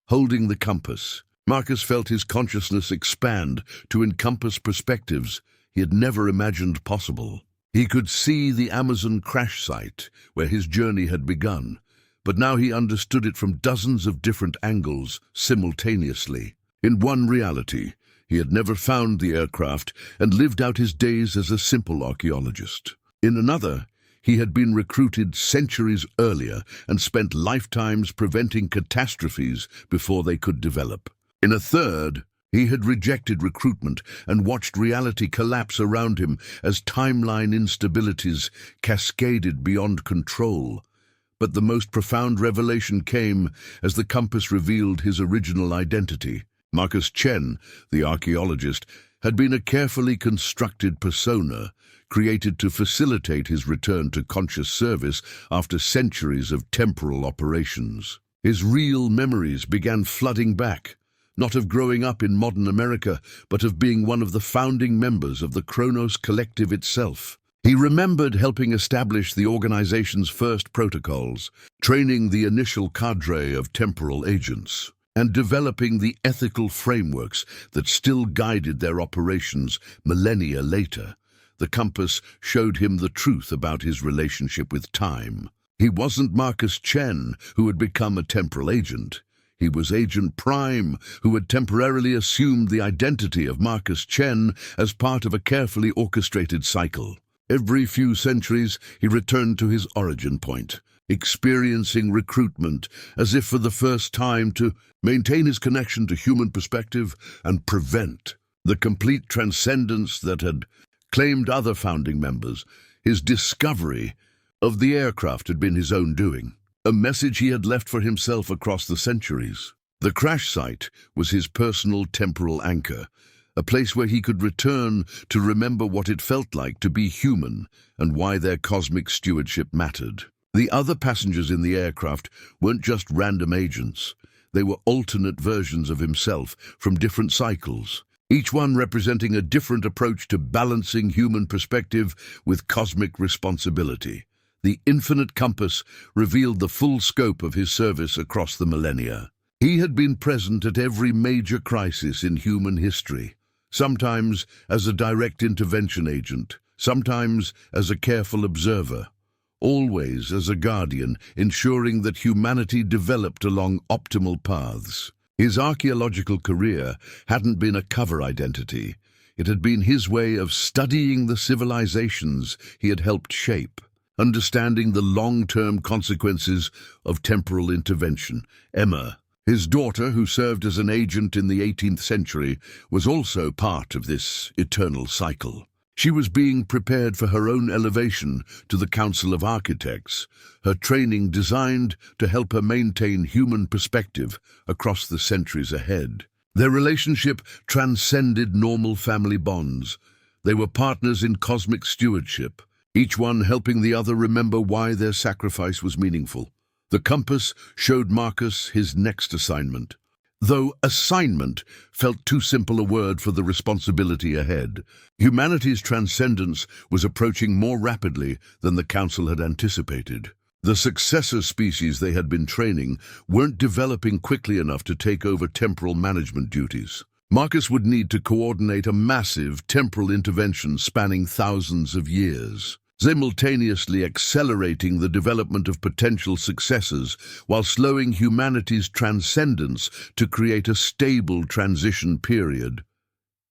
Holding the compass, Marcus felt his consciousness expand to encompass perspectives he had never imagined possible. He could see the Amazon crash site where his journey had begun, but now he understood it from dozens of different angles simultaneously. In one reality, he had never found the aircraft and lived out his days as a simple archaeologist. In another, he had been recruited centuries earlier and spent lifetimes preventing catastrophes before they could develop. In a third, he had rejected recruitment and watched reality collapse around him as timeline instabilities cascaded beyond control. But the most profound revelation came as the compass revealed his original identity. Marcus Chen, the archaeologist, had been a carefully constructed persona, created to facilitate his return to conscious service after centuries of temporal operations. His real memories began flooding back, not of growing up in modern America, but of being one of the founding members of the Kronos Collective itself. He remembered helping establish the organization's first protocols, training the initial cadre of temporal agents, and developing the ethical frameworks that still guided their operations millennia later. The compass showed him the truth about his relationship with time. He wasn't Marcus Chen, who had become a temporal agent. He was Agent Prime, who had temporarily assumed the identity of Marcus Chen as part of a carefully orchestrated cycle. Every few centuries, he returned to his origin point, experiencing recruitment as if for the first time to maintain his connection to human perspective and prevent the complete transcendence that had claimed other founding members. His discovery of the aircraft had been his own doing, a message he had left for himself across the centuries. The crash site was his personal temporal anchor, a place where he could return to remember what it felt like to be human and why their cosmic stewardship mattered. The other passengers in the aircraft weren't just random agents. They were alternate versions of himself from different cycles, each one representing a different approach to balancing human perspective with cosmic responsibility. The infinite compass revealed the full scope of his service across the millennia. He had been present at every major crisis in human history, sometimes as a direct intervention agent, sometimes as a careful observer, always as a guardian, ensuring that humanity developed along optimal paths. His archaeological career hadn't been a cover identity. It had been his way of studying the civilizations he had helped shape, understanding the long-term consequences of temporal intervention. Emma, his daughter, who served as an agent in the 18th century, was also part of this eternal cycle. She was being prepared for her own elevation to the Council of Architects, her training designed to help her maintain human perspective across the centuries ahead. Their relationship transcended normal family bonds. They were partners in cosmic stewardship, each one helping the other remember why their sacrifice was meaningful. The compass showed Marcus his next assignment, though assignment felt too simple a word for the responsibility ahead. Humanity's transcendence was approaching more rapidly than the Council had anticipated. The successor species they had been training weren't developing quickly enough to take over temporal management duties. Marcus would need to coordinate a massive temporal intervention spanning thousands of years, simultaneously accelerating the development of potential successors while slowing humanity's transcendence to create a stable transition period.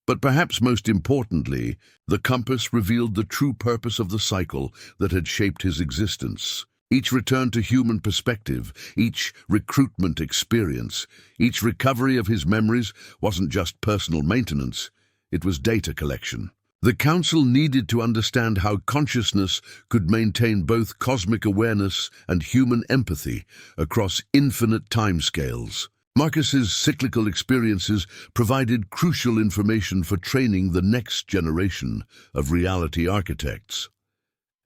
But perhaps most importantly, the compass revealed the true purpose of the cycle that had shaped his existence. Each return to human perspective, each recruitment experience, each recovery of his memories wasn't just personal maintenance. It was data collection. The Council needed to understand how consciousness could maintain both cosmic awareness and human empathy across infinite timescales. Marcus's cyclical experiences provided crucial information for training the next generation of reality architects.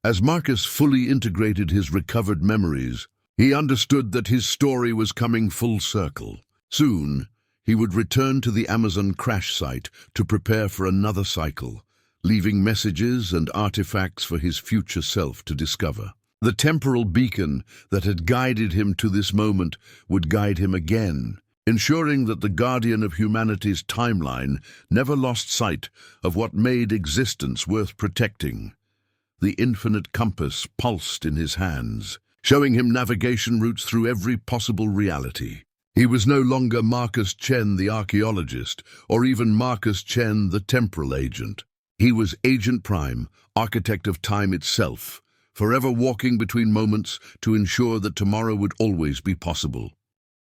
As Marcus fully integrated his recovered memories, he understood that his story was coming full circle. Soon, he would return to the Amazon crash site to prepare for another cycle, leaving messages and artifacts for his future self to discover. The temporal beacon that had guided him to this moment would guide him again, ensuring that the guardian of humanity's timeline never lost sight of what made existence worth protecting. The infinite compass pulsed in his hands, showing him navigation routes through every possible reality. He was no longer Marcus Chen, the archaeologist, or even Marcus Chen, the temporal agent. He was Agent Prime, architect of time itself, forever walking between moments to ensure that tomorrow would always be possible.